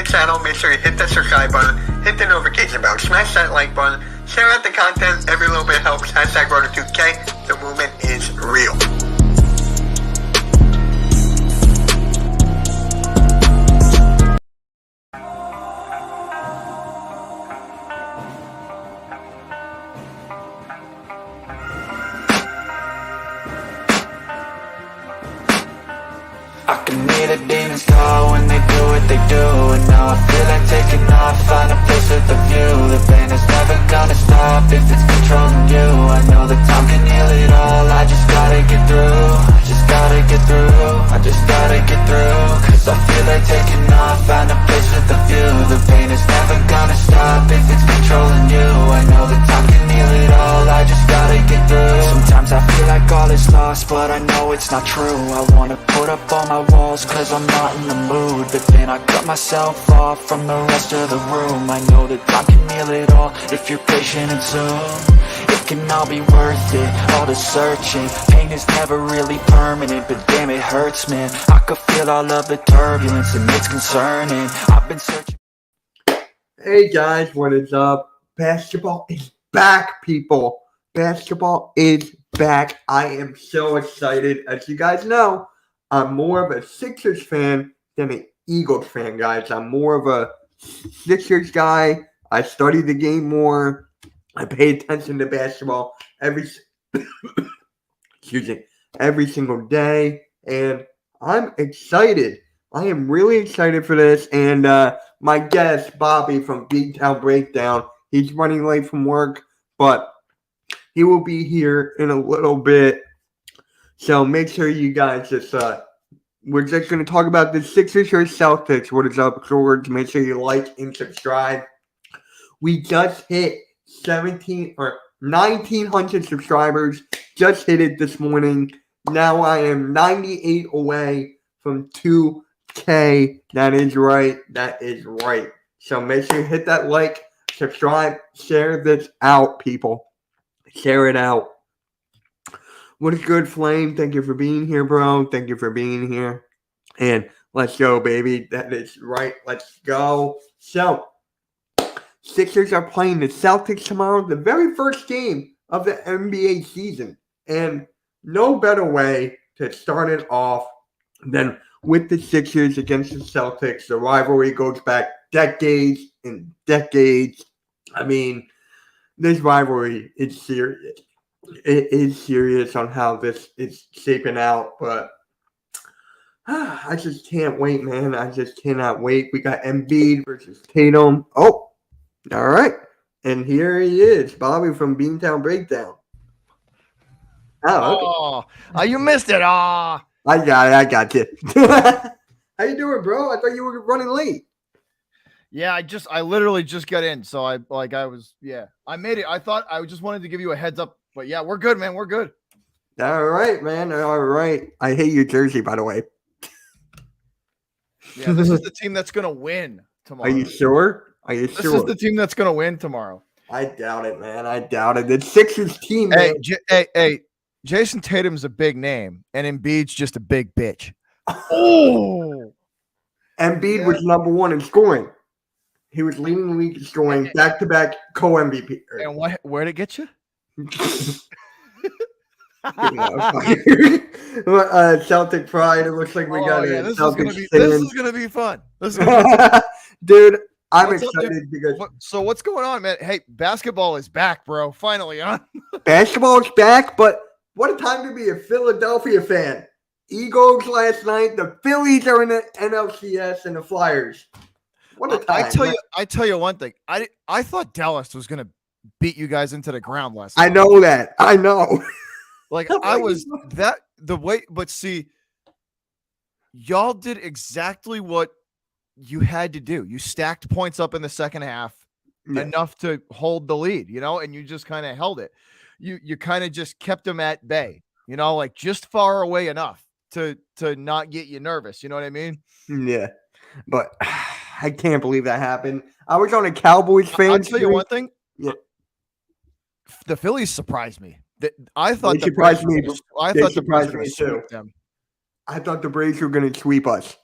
Channel, make sure you hit that subscribe button, hit the notification bell, smash that like button, share out the content. Every little bit helps. Hashtag Road to 2K. The movement is real. I can hear the demons call when they do what they do. And now I feel like taking off, find a place with a view. The pain is never gonna stop if it's controlling you. I know that time can heal it all, I just gotta get through. I just gotta get through, I just gotta get through. Cause I feel like taking off, find a place with a view. The pain is never gonna stop if it's controlling you. I know that time can heal it all, I just gotta get through. Sometimes I feel like all is lost, but I know it's not true. I wanna put up all my walls cause I'm not in the mood, but then I cut myself off from the rest of the room. I know that time can heal it all if you're patient and soon. It can all be worth it, all the searching. Pain is never really permanent, but damn it hurts, man. I could feel all of the turbulence and it's concerning. I've been searching. Hey guys, what is up? Basketball is back, people. Basketball is back. I am so excited. As you guys know, I'm more of a Sixers fan than an Eagles fan, guys. I'm more of a Sixers guy. I study the game more. I pay attention to basketball every single day, and I'm excited. I am really excited for this. And my guest, Bobby from BreakDown, he's running late from work, but he will be here in a little bit. So make sure you guys just, we're just going to talk about the Sixers or Celtics. What is up, George? Make sure you like and subscribe. We just hit 1,900 subscribers. Just hit it this morning. Now I am 98 away from 2K. That is right. That is right. So make sure you hit that like, subscribe, share this out, people. Share it out. What is good, Flame? Thank you for being here, bro. Thank you for being here. And let's go, baby. That is right. Let's go. So, Sixers are playing the Celtics tomorrow, the very first game of the NBA season. And no better way to start it off than with the Sixers against the Celtics. The rivalry goes back decades and decades. I mean, this rivalry is serious. It is serious on how this is shaping out, but I just can't wait, man. I just cannot wait. We got Embiid versus Tatum. Oh, all right. And here he is, Bobby from BreakDown. Oh, you missed it. I got you. How you doing, bro? I thought you were running late. Yeah, I literally just got in. So I made it. I thought I just wanted to give you a heads up. But yeah, we're good, man. We're good. All right, man. All right. I hate your jersey, by the way. Yeah, this is the team that's going to win tomorrow. Are you sure? This is the team that's going to win tomorrow. I doubt it, man. I doubt it. The Sixers team, man. Hey, Jason Tatum's a big name, and Embiid's just a big bitch. Oh! Embiid was number one in scoring. He was leading the league in scoring, back-to-back co-MVP. And where'd it get you? Celtic pride. It looks like we got it. This is gonna be fun. Dude, I'm excited because. So what's going on, man? Hey, basketball is back, bro. Finally, huh? Basketball is back, but what a time to be a Philadelphia fan. Eagles last night. The Phillies are in the NLCS and the Flyers. What a time! I tell you one thing. I thought Dallas was gonna beat you guys into the ground last night. I know that. I know. Like I was that the way, but see, y'all did exactly what you had to do. You stacked points up in the second half enough to hold the lead, and you just kind of held it. you kind of just kept them at bay, like just far away enough to not get you nervous. You know what I mean? Yeah, but I can't believe that happened. I was on a Cowboys fan. I'll tell you one thing. Yeah. The Phillies surprised me. I thought They surprised me. I They thought the Braves surprised were me going to too. sweep them. I thought the Braves were going to sweep us.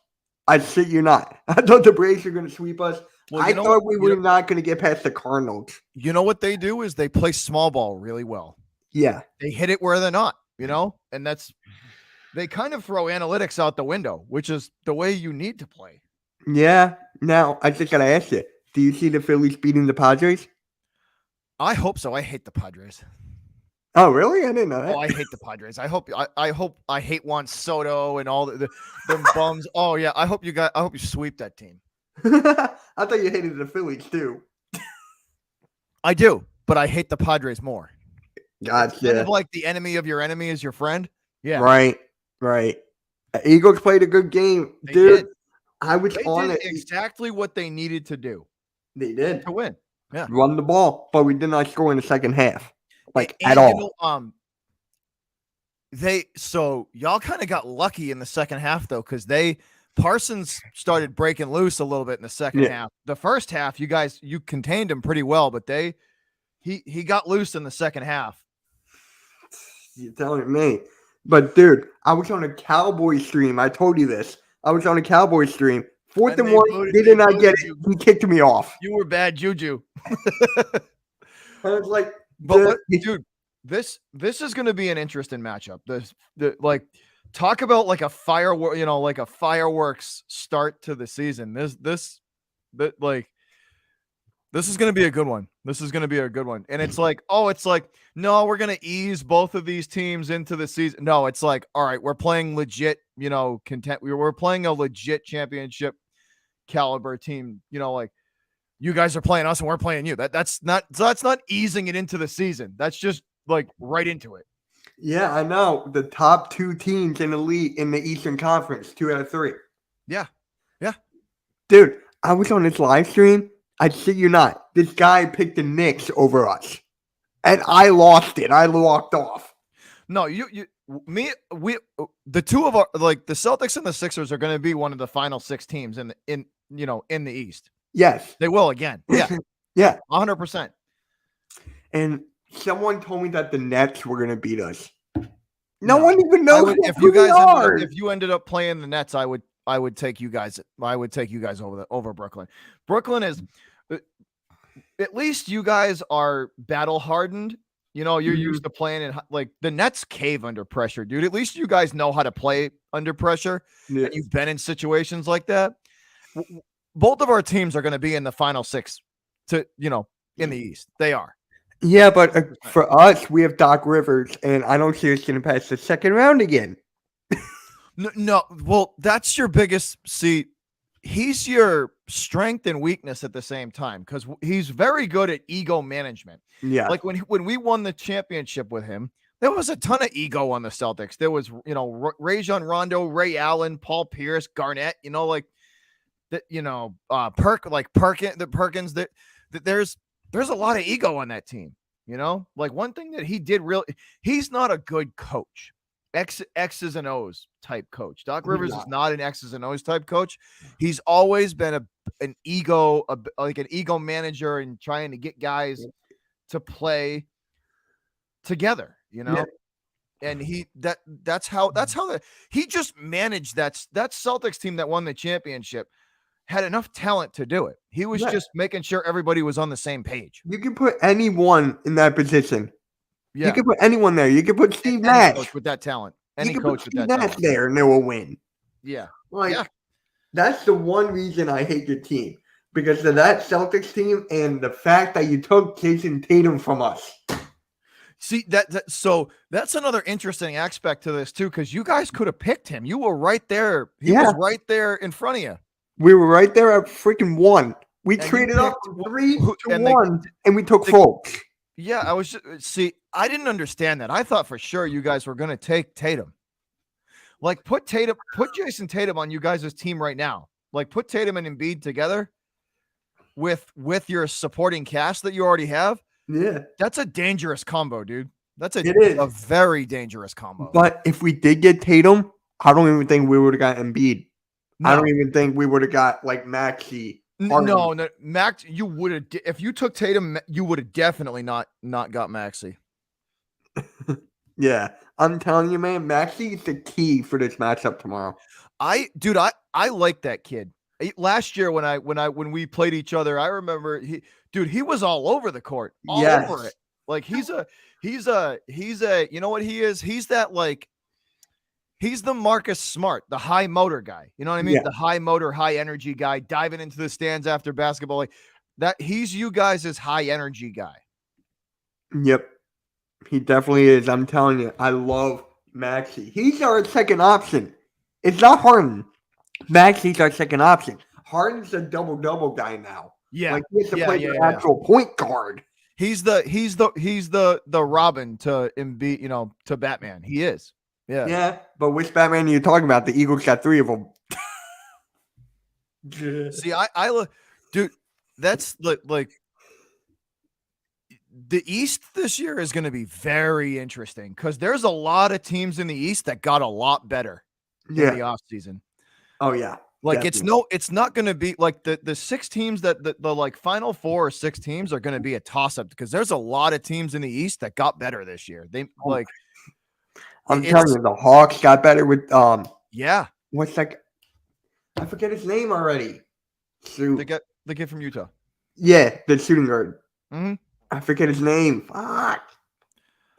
I shit you not. I thought the Braves were going to sweep us. Well, I thought we were not going to get past the Cardinals. You know what they do is they play small ball really well. Yeah. They hit it where they're not, and they kind of throw analytics out the window, which is the way you need to play. Yeah. Now, I just got to ask you, do you see the Phillies beating the Padres? I hope so. I hate the Padres. Oh, really? I didn't know that. Oh, I hate the Padres. I hope I hate Juan Soto and all the bums. Oh yeah, I hope you sweep that team. I thought you hated the Phillies too. I do, but I hate the Padres more. Gotcha. Kind of like the enemy of your enemy is your friend. Yeah. Right. Eagles played a good game, dude. I was on it. Exactly what they needed to do. They did to win. Yeah. Run the ball, but we did not score in the second half. At all. Y'all kind of got lucky in the second half though, because Parsons started breaking loose a little bit in the second half. The first half, you contained him pretty well, but he got loose in the second half. You're telling me. But dude, I was on a Cowboys stream. I told you this. I was on a Cowboys stream. 4th and 1, they did not get it. He kicked me off. You were bad juju. I was like, but dude, this is going to be an interesting matchup. Talk about like a firework, like a fireworks start to the season. This is going to be a good one. This is going to be a good one. And it's like, no, we're going to ease both of these teams into the season. No, it's like, all right, we're playing legit, we're playing a legit championship caliber team, you guys are playing us and we're playing you. That's not easing it into the season. That's just like right into it. Yeah, I know. The top 2 teams in the league in the Eastern Conference, 2 out of 3. Yeah. Dude, I was on this live stream. I shit you not. This guy picked the Knicks over us. And I lost it. I walked off. No, the two of our, like the Celtics and the Sixers are going to be one of the final 6 teams in the East. Yes. They will again. Yeah. Yeah. 100%. And someone told me that the Nets were going to beat us. No one even knows if you ended up playing the Nets, I would take you guys. I would take you guys over Brooklyn. Brooklyn is, at least you guys are battle hardened. You're used to playing in like the Nets cave under pressure, dude. At least you guys know how to play under pressure. Yeah. And you've been in situations like that. Both of our teams are going to be in the final 6 in the East. They are. Yeah, but for us, we have Doc Rivers, and I don't see us getting past the second round again. No. Well, that's your biggest. See, he's your strength and weakness at the same time because he's very good at ego management. Yeah. Like when we won the championship with him, there was a ton of ego on the Celtics. There was, Rajon Rondo, Ray Allen, Paul Pierce, Garnett, Perkins, there's a lot of ego on that team, like one thing that he did he's not a good coach. X's and O's type coach. Doc Rivers is not an X's and O's type coach. He's always been an ego manager and trying to get guys to play together, Yeah. And that's how he just managed that Celtics team that won the championship had enough talent to do it. He was just making sure everybody was on the same page. You can put anyone in that position. Yeah. You can put anyone there. You can put Steve Nash coach with that talent. Any coach with that talent there, and they will win. Yeah. That's the one reason I hate your team, because of that Celtics team and the fact that you took Jason Tatum from us. See so that's another interesting aspect to this too, because you guys could have picked him. You were right there. He was right there in front of you. We were right there at freaking 1. We traded up 3 to 1, and we took Fultz. Yeah, I didn't understand that. I thought for sure you guys were going to take Tatum. Like put Jason Tatum on you guys' team right now. Like put Tatum and Embiid together with your supporting cast that you already have. Yeah. That's a dangerous combo, dude. That's It is. a very dangerous combo. But if we did get Tatum, I don't even think we would have got Embiid. No. I don't even think we would have got like Maxey. No, Max, you would have if you took Tatum, you would have definitely not got Maxey. Yeah, I'm telling you, man, Maxey is the key for this matchup tomorrow. I like that kid. Last year when we played each other, I remember he was all over the court, all over it. Like he's a you know what he is? He's that like he's the Marcus Smart, the high motor guy. You know what I mean? Yeah. The high motor, high energy guy diving into the stands after basketball. Like that he's you guys' high energy guy. Yep. He definitely is. I'm telling you, I love Maxey. He's our second option. It's not Harden. Maxey's our second option. Harden's a double-double guy now. Yeah. Like he has to play the actual point guard. He's the Robin to Embiid, you know, to Batman. He is. Yeah. Yeah, but which Batman are you talking about? The Eagles got 3 of them. See, I look, dude, that's like the East this year is going to be very interesting because there's a lot of teams in the East that got a lot better in the offseason. Oh, yeah. Like definitely. it's not going to be like the 6 teams that the like final 4 or 6 teams are going to be a toss up because there's a lot of teams in the East that got better this year. They like. I'm telling you, the Hawks got better with yeah. What's that? I forget his name already. The kid from Utah. Yeah, the shooting guard. Mm-hmm. I forget his name. Fuck.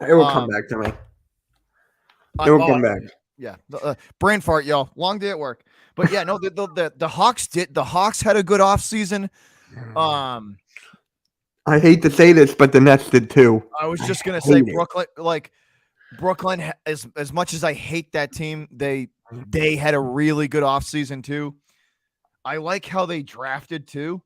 It will come back to me. It will come back. Yeah. Brain fart, y'all. Long day at work. But yeah, no, the Hawks had a good offseason. I hate to say this, but the Nets did too. I was just gonna say Brooklyn, as much as I hate that team, they had a really good offseason too. I like how they drafted too.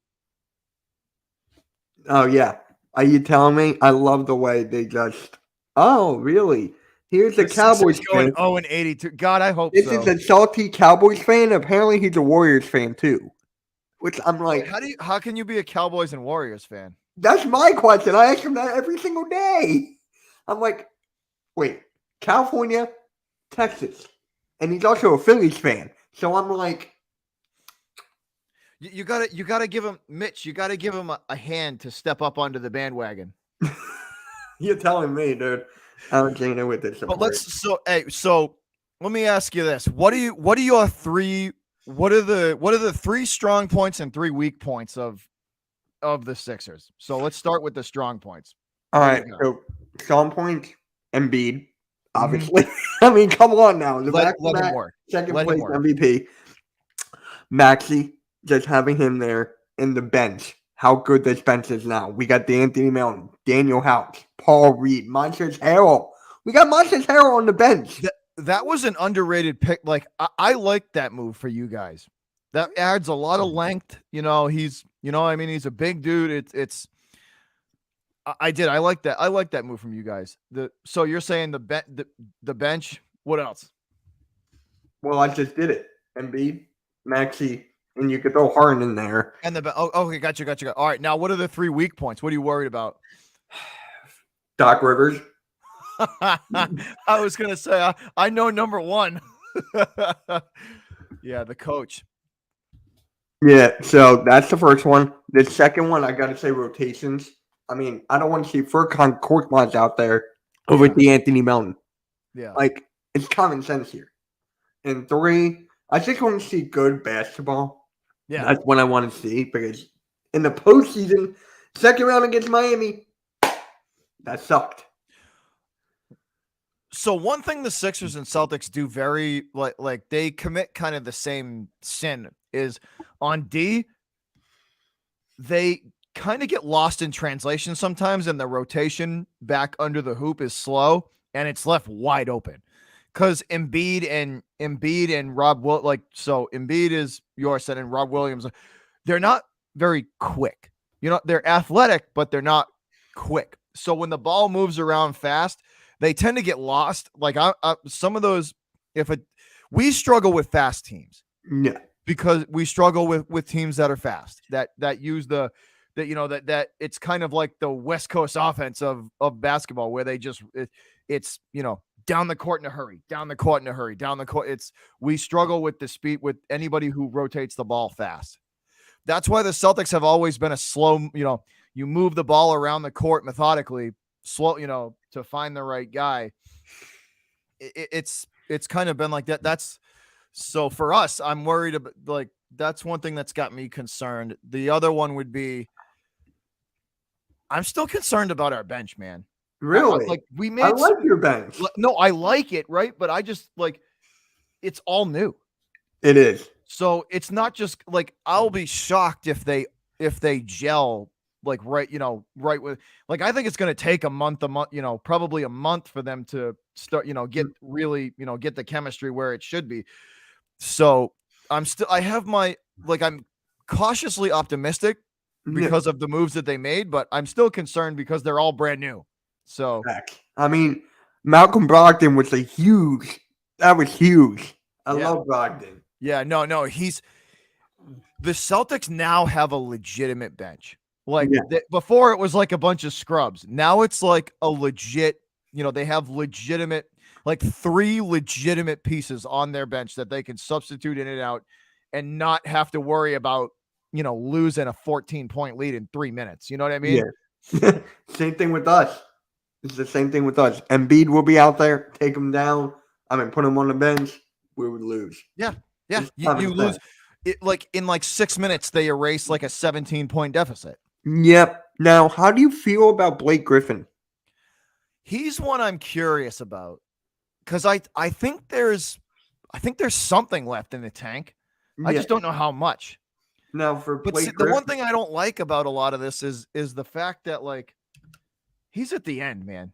Oh yeah. Are you telling me? I love the way they just. Oh really? Here's a Cowboys fan. Going 0-82. God, I hope this so. is a salty Cowboys fan. Apparently, he's a Warriors fan too. Which I'm like, how can you be a Cowboys and Warriors fan? That's my question. I ask him that every single day. I'm like, wait, California, Texas, and he's also a Phillies fan. So I'm like, you gotta give him Mitch. You gotta give him a hand to step up onto the bandwagon. You're telling me, dude. I'm getting with this. But so let me ask you this: what are your 3? What are the 3 strong points and 3 weak points of the Sixers? So let's start with the strong points. All right. So strong points, Embiid, obviously. I mean, come on now. Let him work. Second place MVP. Maxey, just having him there in the bench. How good this bench is now. We got Anthony Melton, Daniel House, Paul Reed, Montrezl Harrell. We got Montrezl Harrell on the bench. That was an underrated pick. Like I like that move for you guys. That adds a lot of length. You know, he's a big dude. I like that. I like that move from you guys. So you're saying the bench. What else? Well, I just did it. Embiid, Maxey, and you could throw Harden in there. And okay, gotcha. All right, now what are the 3 weak points? What are you worried about? Doc Rivers. I was gonna say I know number 1. Yeah, the coach. Yeah, so that's the first one. The second one, I gotta say rotations. I mean, I don't want to see Furkan Korkmaz out there over Anthony Melton. Yeah, like it's common sense here. And 3, I just want to see good basketball. Yeah, that's what I want to see because in the postseason, second round against Miami, that sucked. So one thing the Sixers and Celtics do very like they commit kind of the same sin is on D. They kind of get lost in translation sometimes, and the rotation back under the hoop is slow, and it's left wide open because Embiid and Rob Embiid is Yorson and Rob Williams. They're not very quick. You know, they're athletic, but they're not quick. So when the ball moves around fast, they tend to get lost. Like some of those, we struggle with fast teams. Yeah. Because we struggle with teams that are fast, that use the that that it's kind of like the West Coast offense of basketball, where they just it's down the court in a hurry, down the court in a hurry, down the court. We struggle with the speed with anybody who rotates the ball fast. That's why the Celtics have always been a slow, you move the ball around the court methodically, slow, to find the right guy. It's kind of been like that. That's so for us, I'm worried about, like, that's one thing that's got me concerned. The other one would be, I'm still concerned about our bench, man. Really? I like your bench. No, I like it, right? But I just it's all new. It is. So it's not just like, I'll be shocked if they gel right with, I think it's going to take a month, probably a month for them to start, get really, get the chemistry where it should be. So I'm cautiously optimistic because of the moves that they made, but I'm still concerned because they're all brand new. So, I mean, Malcolm Brogdon was huge. I love Brogdon. Yeah, no, the Celtics now have a legitimate bench. Before it was like a bunch of scrubs. Now it's like a legit, they have legitimate, 3 legitimate pieces on their bench that they can substitute in and out and not have to worry about, losing a 14-point lead in 3 minutes. You know what I mean? Yeah. Same thing with us. It's the same thing with us. Embiid will be out there, take him down. Put him on the bench. We would lose. Yeah. Yeah. You lose it in 6 minutes. They erase a 17-point deficit. Yep. Now, how do you feel about Blake Griffin? He's one I'm curious about because I think there's something left in the tank. I just don't know how much. Now, for Blake the one thing I don't like about a lot of this is the fact that he's at the end, man.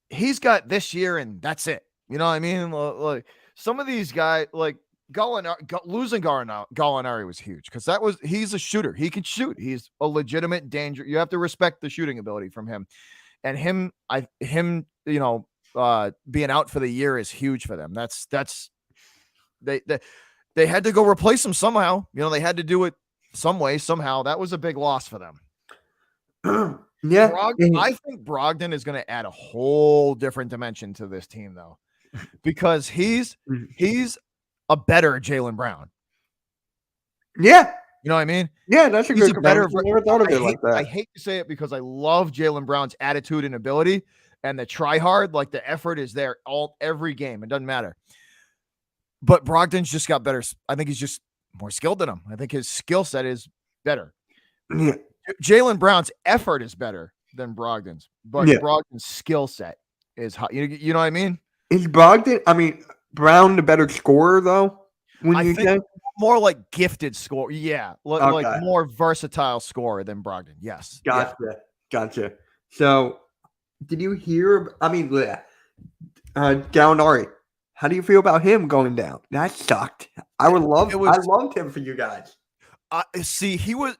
He's got this year and that's it. You know what I mean? Some of these guys, losing Gallinari was huge because he's a shooter. He can shoot. He's a legitimate danger. You have to respect the shooting ability from him, and him being out for the year is huge for them. They had to go replace him somehow. They had to do it some way, somehow. That was a big loss for them. Yeah. I think Brogdon is going to add a whole different dimension to this team, though, because he's a better Jaylen Brown. Yeah. You know what I mean? Yeah, that's a good better. I never thought of it like that. I hate to say it because I love Jaylen Brown's attitude and ability and the try hard, the effort is there every game. It doesn't matter. But Brogdon's just got better. I think he's just more skilled than him. I think his skill set is better. Yeah. Jaylen Brown's effort is better than Brogdon's, but Brogdon's skill set is high. You know what I mean? Is Brown the better scorer though? I think more gifted score. Yeah, more versatile scorer than Brogdon. Yes. Gotcha. So, did you hear? Gallinari. How do you feel about him going down? That sucked. I loved him for you guys. See, he was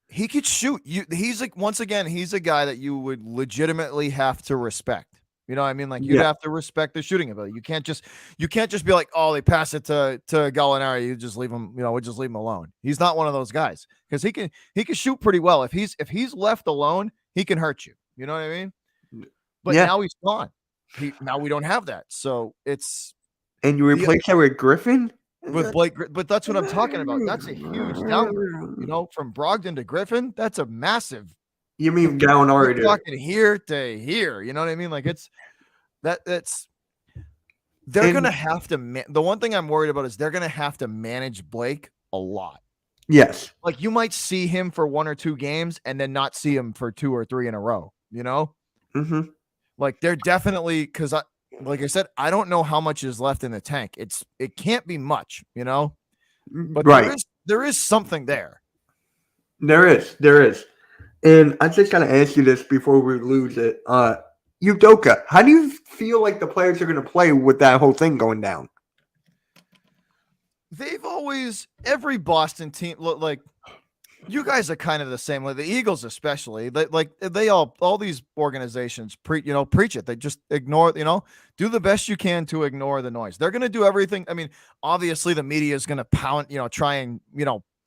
he could shoot. He's once again, he's a guy that you would legitimately have to respect. You know what I mean? You'd have to respect the shooting ability. You can't just be like, oh, they pass it to Gallinari. You just leave him, we just leave him alone. He's not one of those guys because he can shoot pretty well. If he's left alone, he can hurt you. You know what I mean? But now he's gone. Now we don't have that. So and you replace that with Griffin? With Blake, but that's what I'm talking about. That's a huge downgrade. From Brogdon to Griffin, that's a massive. You mean Gallinari? Talking here to here. You know what I mean? They're gonna have to. The one thing I'm worried about is they're gonna have to manage Blake a lot. Yes. You might see him for 1 or 2 games and then not see him for 2 or 3 in a row. Mm-hmm. They're definitely because like I said, I don't know how much is left in the tank. It can't be much, But there is something there. There is. And I just gotta ask you this before we lose it. Udoka, how do you feel like the players are gonna play with that whole thing going down? Every Boston team you guys are kind of the same. The Eagles especially, they all these organizations preach it. They just ignore, do the best you can to ignore the noise. They're going to do everything. Obviously the media is going to pound, try and,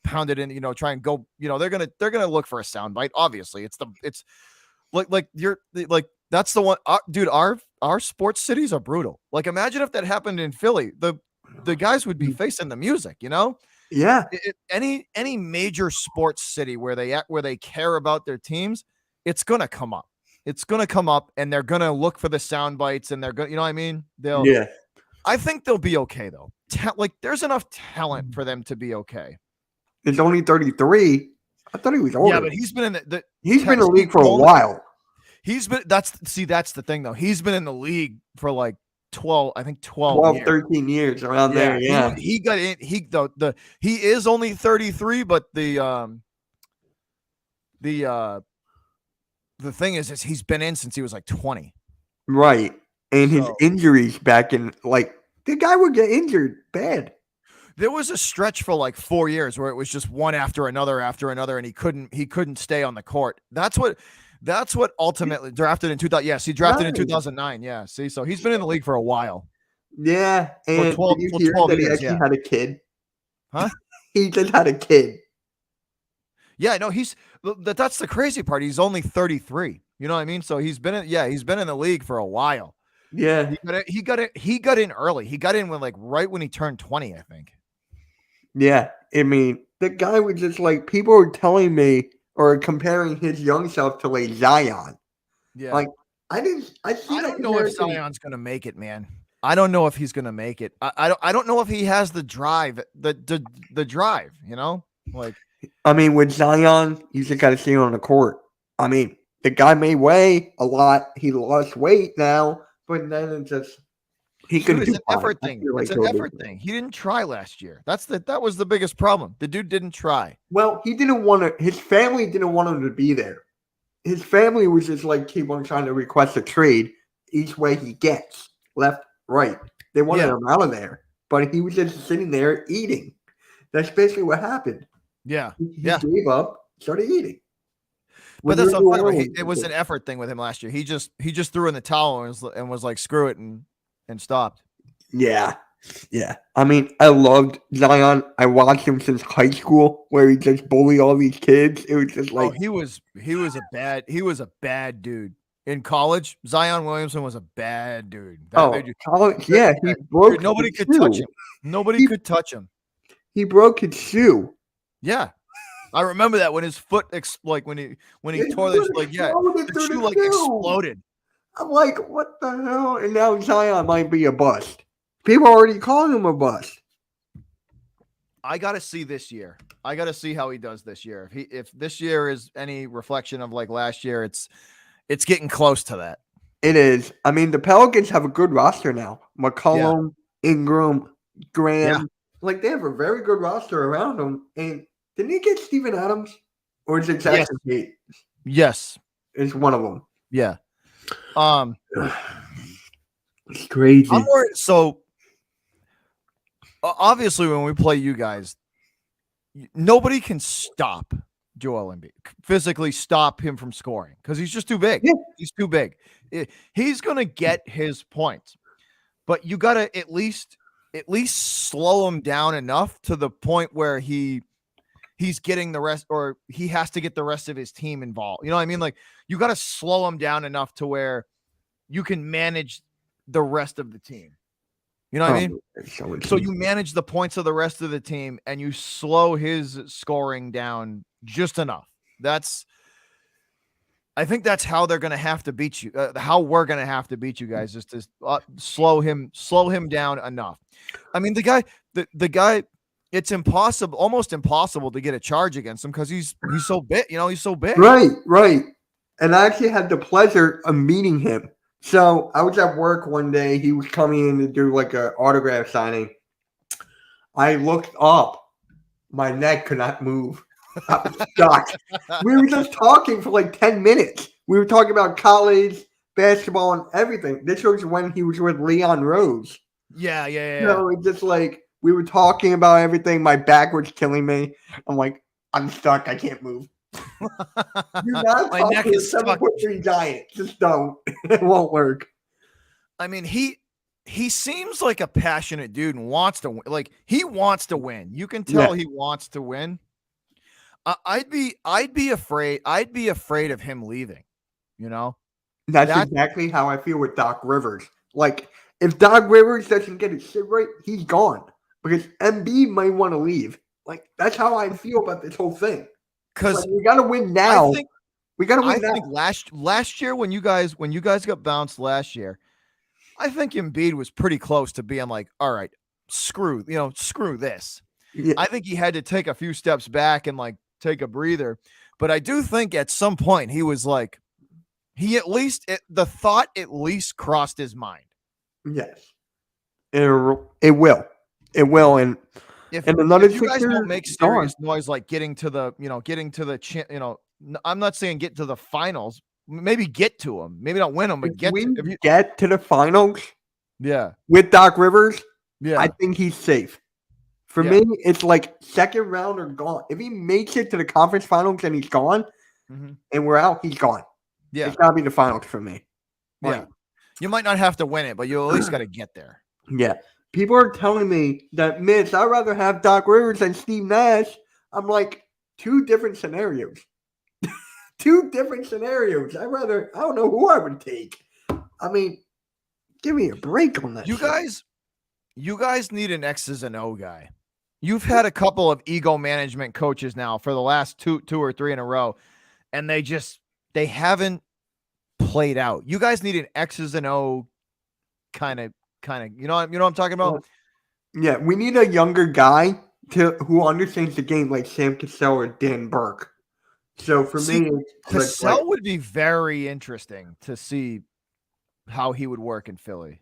pound it in, try and go, they're gonna look for a soundbite. Obviously, it's that's the one, dude. Our sports cities are brutal. Like, imagine if that happened in Philly, the guys would be facing the music, Yeah. Any major sports city where they care about their teams, it's gonna come up. It's gonna come up, and they're gonna look for the sound bites, and they're gonna, you know what I mean? I think they'll be okay though. There's enough talent for them to be okay. He's only 33. I thought he was older. Yeah, but he's been in he's been in the league for a while. That's the thing though. He's been in the league for like 12 years. 13 years around there. Yeah. He got in. He is only 33, but the thing is he's been in since he was like 20. Right. And his injuries back in, like, the guy would get injured bad. There was a stretch for like 4 years where it was just one after another, and he couldn't stay on the court. That's what ultimately drafted in 2000. Yes, he drafted in 2009. Yeah. See, so he's been in the league for a while. Yeah. And 12 did you hear that years, he actually had a kid? Huh? He just had a kid. Yeah, no, that's the crazy part. He's only 33. You know what I mean? So he's been in the league for a while. Yeah. He got in early. He got in right when he turned 20, I think. Yeah. I mean, the guy was just like, people were telling me or comparing his young self to like Zion. Yeah. Like, I don't know if Zion's gonna make it, man. I don't know if he's gonna make it. I don't know if he has the drive, the drive, like. I mean, with Zion, you just got to see him on the court. I mean, the guy may weigh a lot. He lost weight now, but then it's just he could do an effort thing. It's an effort thing. He didn't try last year. That was the biggest problem. The dude didn't try. Well, he didn't want to. His family didn't want him to be there. His family was just like keep on trying to request a trade each way he gets, left, right. They wanted him out of there, but he was just sitting there eating. That's basically what happened. Yeah. He gave up, started eating. But that's not funny. It was an effort thing with him last year. He just threw in the towel and was like, screw it, and stopped. Yeah. Yeah. I mean, I loved Zion. I watched him since high school where he just bullied all these kids. It was just like he was a bad dude. In college, Zion Williamson was a bad dude. College, yeah. He broke dude, nobody could touch him. Nobody could touch him. He broke his shoe. Yeah, I remember that when his foot when he tore this, the shoe exploded. I'm like, what the hell? And now Zion might be a bust. People are already calling him a bust. I got to see this year. I got to see how he does this year. If this year is any reflection of like last year, it's getting close to that. It is. I mean, the Pelicans have a good roster now. McCollum, Ingram, Graham. Yeah. Like, they have a very good roster around them. And didn't he get Steven Adams? Or is it Jackson Tate? Yes. It's one of them. Yeah. It's crazy. I'm worried. So, obviously, when we play you guys, nobody can stop Joel Embiid. Physically stop him from scoring because he's just too big. Yeah. He's too big. He's going to get his points. But you got to at least slow him down enough to the point where he's getting the rest, or he has to get the rest of his team involved. You know what I mean? Like, you got to slow him down enough to where you can manage the rest of the team. You know what I mean? So you manage the points of the rest of the team and you slow his scoring down just enough. I think that's how they're going to have to beat you. How we're going to have to beat you guys is to slow him down enough. I mean, the guy, it's almost impossible to get a charge against him because he's so big. He's so big. Right. And I actually had the pleasure of meeting him. So I was at work one day. He was coming in to do like an autograph signing. I looked up. My neck could not move. I was shocked. We were just talking for like 10 minutes. We were talking about college, basketball, and everything. This was when he was with Leon Rose. Yeah. It's just like we were talking about everything. My back was killing me. I'm like, I'm stuck. I can't move. You're not my neck is stuck. 7'3" giant. Just don't. It won't work. I mean, he seems like a passionate dude and wants to win. Like, he wants to win. You can tell he wants to win. I'd be afraid of him leaving. You know, That's exactly how I feel with Doc Rivers. Like, if Doc Rivers doesn't get his shit right, he's gone. Because Embiid might want to leave. Like, that's how I feel about this whole thing. because we got to win now. We got to win now. I think last year when you guys got bounced last year, I think Embiid was pretty close to being like, all right, screw this. Yeah. I think he had to take a few steps back and like take a breather. But I do think at some point he was like, the thought at least crossed his mind. Yes. It will. It will. And if another you guys don't make serious noise, like getting to the, I'm not saying get to the finals, maybe get to them, maybe not win them, but get to the finals. Yeah. With Doc Rivers. Yeah. I think he's safe. For me, it's like second round or gone. If he makes it to the conference finals and he's gone, and we're out, he's gone. Yeah. It's got to be the finals for me. Yeah. You might not have to win it, but you at least got to get there. Yeah. People are telling me that, Mitch, I'd rather have Doc Rivers than Steve Nash. I'm like, two different scenarios. Two different scenarios. I don't know who I would take. I mean, give me a break on that. You guys need an X's and O guy. You've had a couple of ego management coaches now for the last two or three in a row, and they haven't played out. You guys need an X's and O kind of, you know what I'm talking about? Yeah, we need a younger guy who understands the game, like Sam Cassell or Dan Burke. So for me, Cassell would be very interesting to see how he would work in Philly.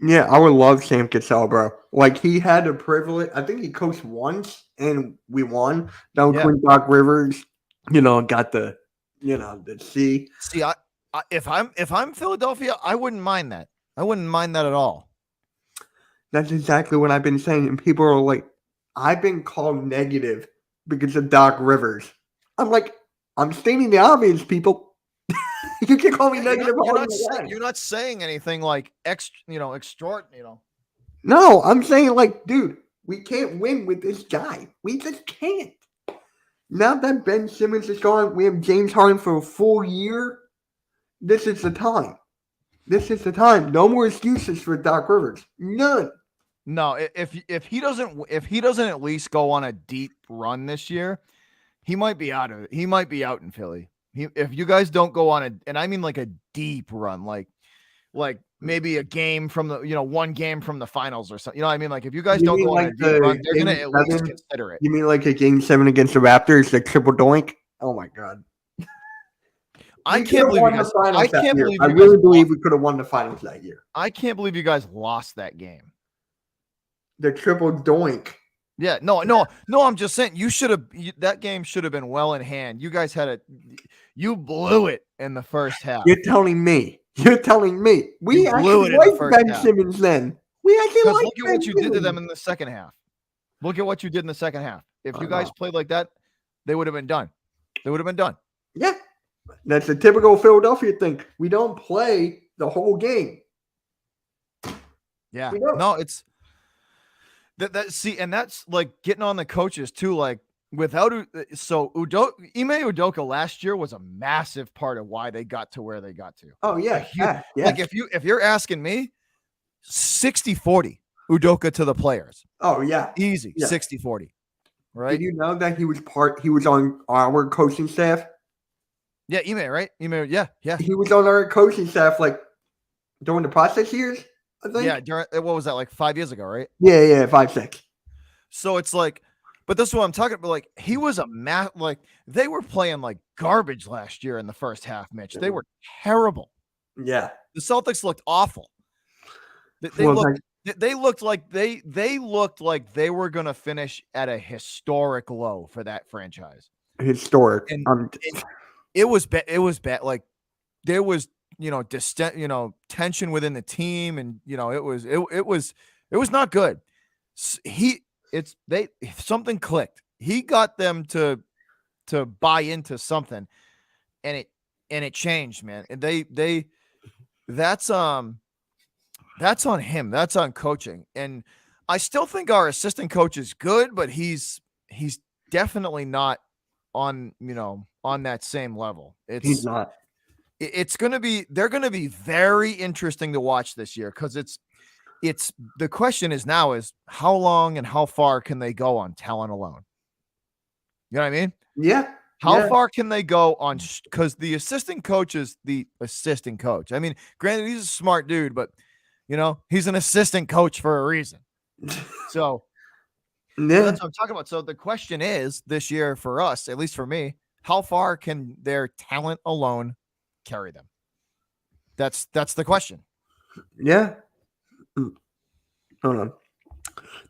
Yeah, I would love Sam Cassell, bro. Like, he had a privilege. I think he coached once, and we won. That was when Doc Rivers, got the C. See, if I'm Philadelphia, I wouldn't mind that. I wouldn't mind that at all. That's exactly what I've been saying. And people are like, I've been called negative because of Doc Rivers. I'm like, I'm stating the obvious, people. You can call me negative. You're not saying anything like extraordinary. No, I'm saying like, dude, we can't win with this guy. We just can't. Now that Ben Simmons is gone, we have James Harden for a full year. This is the time. This is the time. No more excuses for Doc Rivers. None. No, if he doesn't at least go on a deep run this year, he might be out of it. He might be out in Philly. If you guys don't go on and I mean like a deep run, like maybe a game from the, one game from the finals or something. You know what I mean? Like if you guys don't go on a deep run, they're going to at least consider it. You mean like a game 7 against the Raptors, like triple doink? Oh my God. I can't believe you guys. I really believe we could have won the finals that year. I can't believe you guys lost that game. The triple doink. Yeah, no. I'm just saying that game should have been well in hand. You guys you blew it in the first half. You're telling me. We actually liked Ben Simmons then. We actually liked look at what you did to them in the second half. Look at what you did in the second half. If you guys played like that, they would have been done. Yeah. That's a typical Philadelphia thing. We don't play the whole game. Yeah. No, it's and that's like getting on the coaches too. Like without Ime Udoka last year was a massive part of why they got to where they got to. Oh yeah. Like if you're asking me, 60-40 Udoka to the players. Oh yeah. Easy. Yeah. 60-40. Right. Did you know that he was on our coaching staff? Yeah, Ime, right? Ime, yeah. He was on our coaching staff like during the process years, I think. Yeah, what was that, like 5 years ago, right? Yeah, 5, 6. So it's like, but this is what I'm talking about. Like, he was like they were playing like garbage last year in the first half, Mitch. They were terrible. Yeah. The Celtics looked awful. They looked like they were gonna finish at a historic low for that franchise. Historic. And it was bad. Like there was, tension within the team, and it was not good. Something clicked. He got them to buy into something, and it changed, man. And that's on him. That's on coaching. And I still think our assistant coach is good, but he's definitely not on that same level. He's not. It's going to be, they're going to be very interesting to watch this year, because it's the question is now is how long and how far can they go on talent alone? You know what I mean? Yeah. How far can they go on? Because the assistant coach is the assistant coach. I mean, granted, he's a smart dude, but he's an assistant coach for a reason. So that's what I'm talking about. So the question is this year for us, at least for me, how far can their talent alone carry them? That's the question. Yeah. Hold on.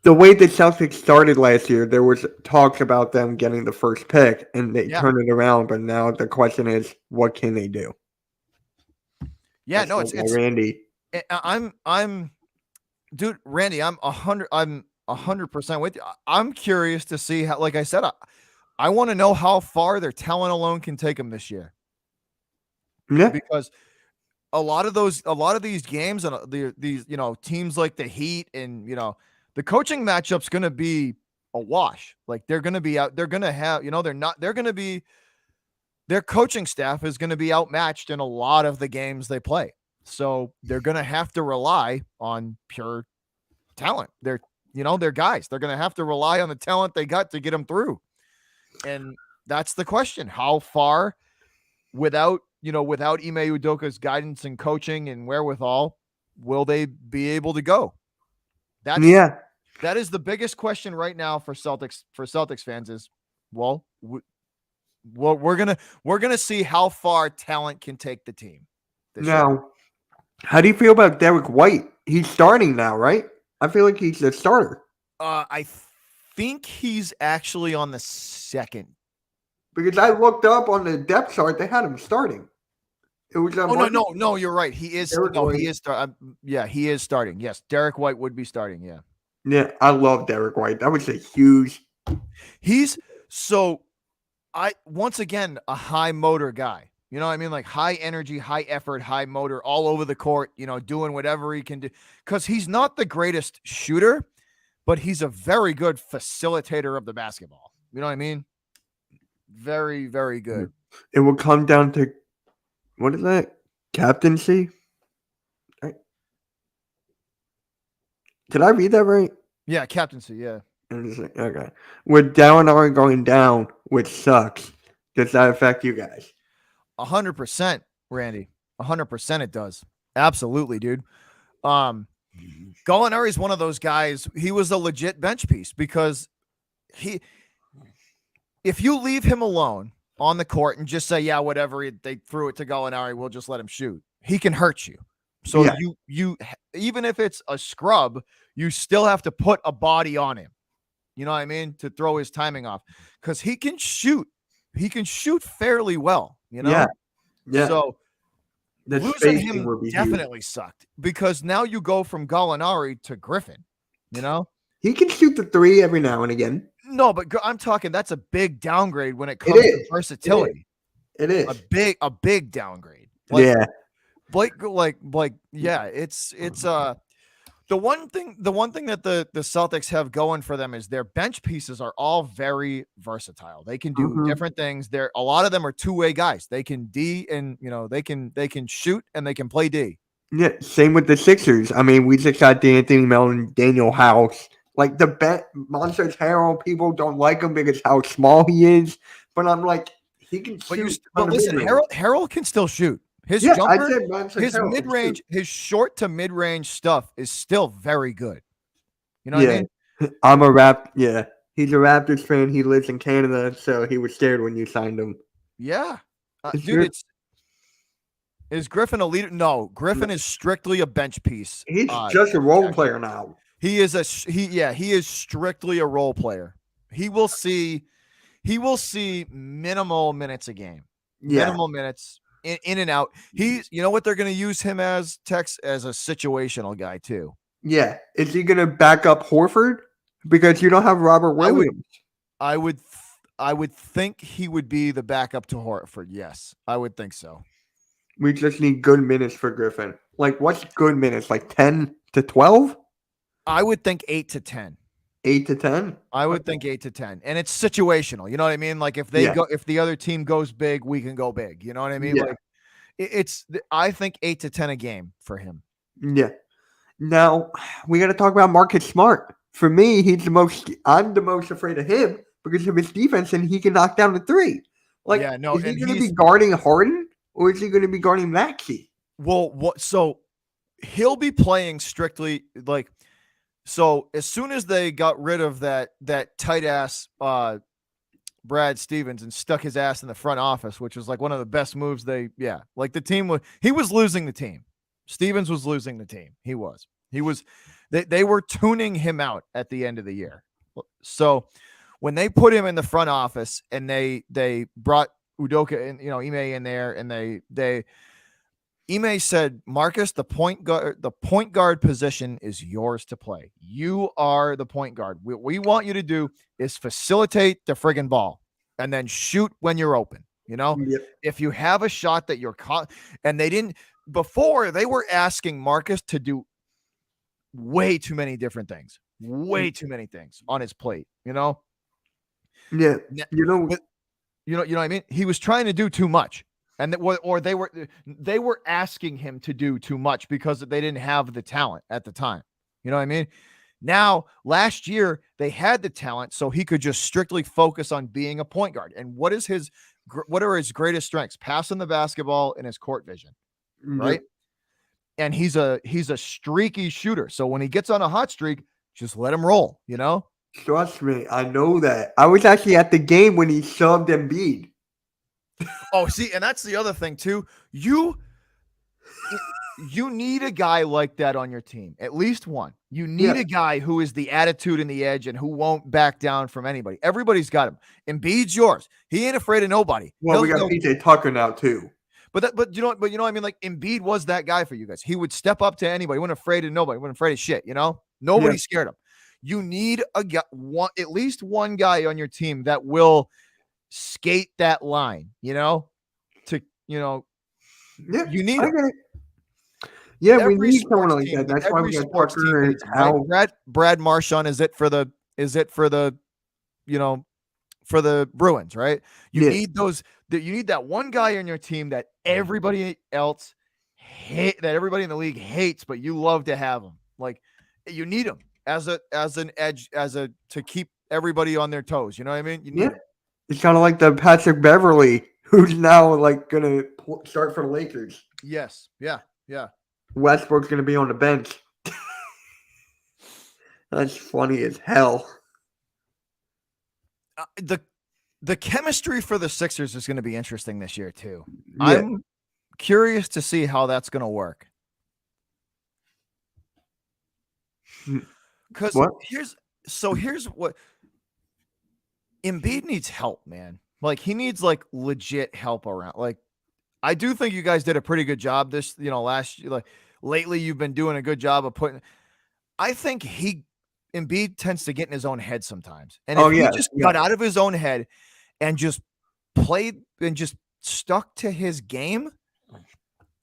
The way the Celtics started last year, there was talks about them getting the first pick, and they turned it around. But now the question is, what can they do? Yeah, no, it's Randy. Dude, Randy, I'm 100% with you. I'm curious to see how. Like I said, I want to know how far their talent alone can take them this year. Yeah, because a lot of these games and these teams like the Heat and the coaching matchup's going to be a wash. Like they're going to be out. They're going to have their coaching staff is going to be outmatched in a lot of the games they play. So they're going to have to rely on pure talent. They're guys. They're going to have to rely on the talent they got to get them through. And that's the question: how far, without Ime Udoka's guidance and coaching and wherewithal, will they be able to go? That is the biggest question right now for Celtics fans. Is we're gonna see how far talent can take the team. Now, how do you feel about Derek White? He's starting now, right? I feel like he's the starter. I think he's actually on the second. Because I looked up on the depth chart, they had him starting. It was no, you're right. He is. He is. He is starting. Yes, Derek White would be starting. Yeah. Yeah, I love Derek White. That was a huge. Once again, a high motor guy. You know what I mean? Like high energy, high effort, high motor, all over the court, doing whatever he can do. Because he's not the greatest shooter, but he's a very good facilitator of the basketball. You know what I mean? Very, very good. It will come down to, what is that? Captaincy? Did I read that right? Yeah, captaincy, yeah. Okay. With Gallinari going down, which sucks, does that affect you guys? 100%, Randy. 100% it does. Absolutely, dude. Gallinari is one of those guys. He was a legit bench piece because if you leave him alone on the court and just say, yeah, whatever, they threw it to Gallinari, we'll just let him shoot, he can hurt you. So you even if it's a scrub, you still have to put a body on him. You know what I mean? To throw his timing off, because he can shoot. He can shoot fairly well. Yeah. So losing him definitely sucked, because now you go from Gallinari to Griffin. He can shoot the three every now and again. No, but I'm talking. That's a big downgrade when it comes to versatility. It is a big downgrade. Blake, it's the one thing that the Celtics have going for them is their bench pieces are all very versatile. They can do different things. A lot of them are two-way guys. They can D and they can shoot and they can play D. Yeah, same with the Sixers. I mean, we just got D'Anthony Melton, Daniel House. Like Montrezl Harrell, people don't like him because how small he is. But I'm like, he can shoot. But listen, Harrell can still shoot. His jumper, his mid-range, his short to mid-range stuff is still very good. You know what I mean? I'm a he's a Raptors fan. He lives in Canada, so he was scared when you signed him. Yeah. Dude, is Griffin a leader? No, Griffin is strictly a bench piece. He's just a role player now. He is strictly a role player. He will see minimal minutes a game. Yeah. Minimal minutes. In and out. He's, what they're going to use him as a situational guy too. Yeah. Is he going to back up Horford? Because you don't have Robert Williams. I would think he would be the backup to Horford. Yes, I would think so. We just need good minutes for Griffin. Like, what's good minutes? Like 10 to 12? I would think 8 to 10. 8 to 10. I would think 8 to 10, and it's situational. You know what I mean? Like if they Yeah. go, if the other team goes big, we can go big. You know what I mean? Yeah. Like I think 8 to 10 a game for him. Yeah. Now we got to talk about Marcus Smart. For me, I'm the most afraid of him because of his defense, and he can knock down the three. Like, Yeah, no, is he and going to he's- be guarding Harden or is he going to be guarding Maxey? Well, what? So he'll be playing strictly like. So as soon as they got rid of that tight ass Brad Stevens and stuck his ass in the front office, which was like one of the best moves like the team he was losing the team. Stevens was losing the team. He was they were tuning him out at the end of the year. So when they put him in the front office and they brought Udoka and Ime in there, and Ime said, Marcus, the point guard position is yours to play. You are the point guard. What we want you to do is facilitate the friggin' ball and then shoot when you're open. Yep. If you have a shot that you're caught, and before they were asking Marcus to do way too many different things, way too many things on his plate, Yeah. you know what I mean? He was trying to do too much. And they were asking him to do too much because they didn't have the talent at the time. You know what I mean? Now, last year they had the talent, so he could just strictly focus on being a point guard. And what are his greatest strengths? Passing the basketball and his court vision, right? And he's a streaky shooter. So when he gets on a hot streak, just let him roll. Trust me, I know that. I was actually at the game when he shoved Embiid. Oh, see, and that's the other thing too. You need a guy like that on your team, at least one. You need a guy who is the attitude and the edge and who won't back down from anybody. Everybody's got him. Embiid's yours. He ain't afraid of nobody. Well, we got PJ Tucker now too. But you know what I mean? Like Embiid was that guy for you guys. He would step up to anybody. He wasn't afraid of nobody. He wasn't afraid of shit. Nobody scared him. You need at least one guy on your team that will skate that line, you need him. Yeah, we need someone like that. That's why we got Tucker and Al. Brad Marchand is it for the Bruins, right? You need you need that one guy on your team that everybody else that everybody in the league hates, but you love to have him. Like, you need him as an edge, to keep everybody on their toes. You know what I mean? You need him. It's kind of like the Patrick Beverly, who's now like gonna start for the Lakers. Yes. Yeah. Westbrook's gonna be on the bench. That's funny as hell. The chemistry for the Sixers is going to be interesting this year too. Yeah. I'm curious to see how that's going to work. Because here's what. Embiid needs help, man. Like, he needs like legit help around. Like, I do think you guys did a pretty good job last year. Like, lately you've been doing a good job of I think Embiid tends to get in his own head sometimes. And if he just got out of his own head and just played and just stuck to his game.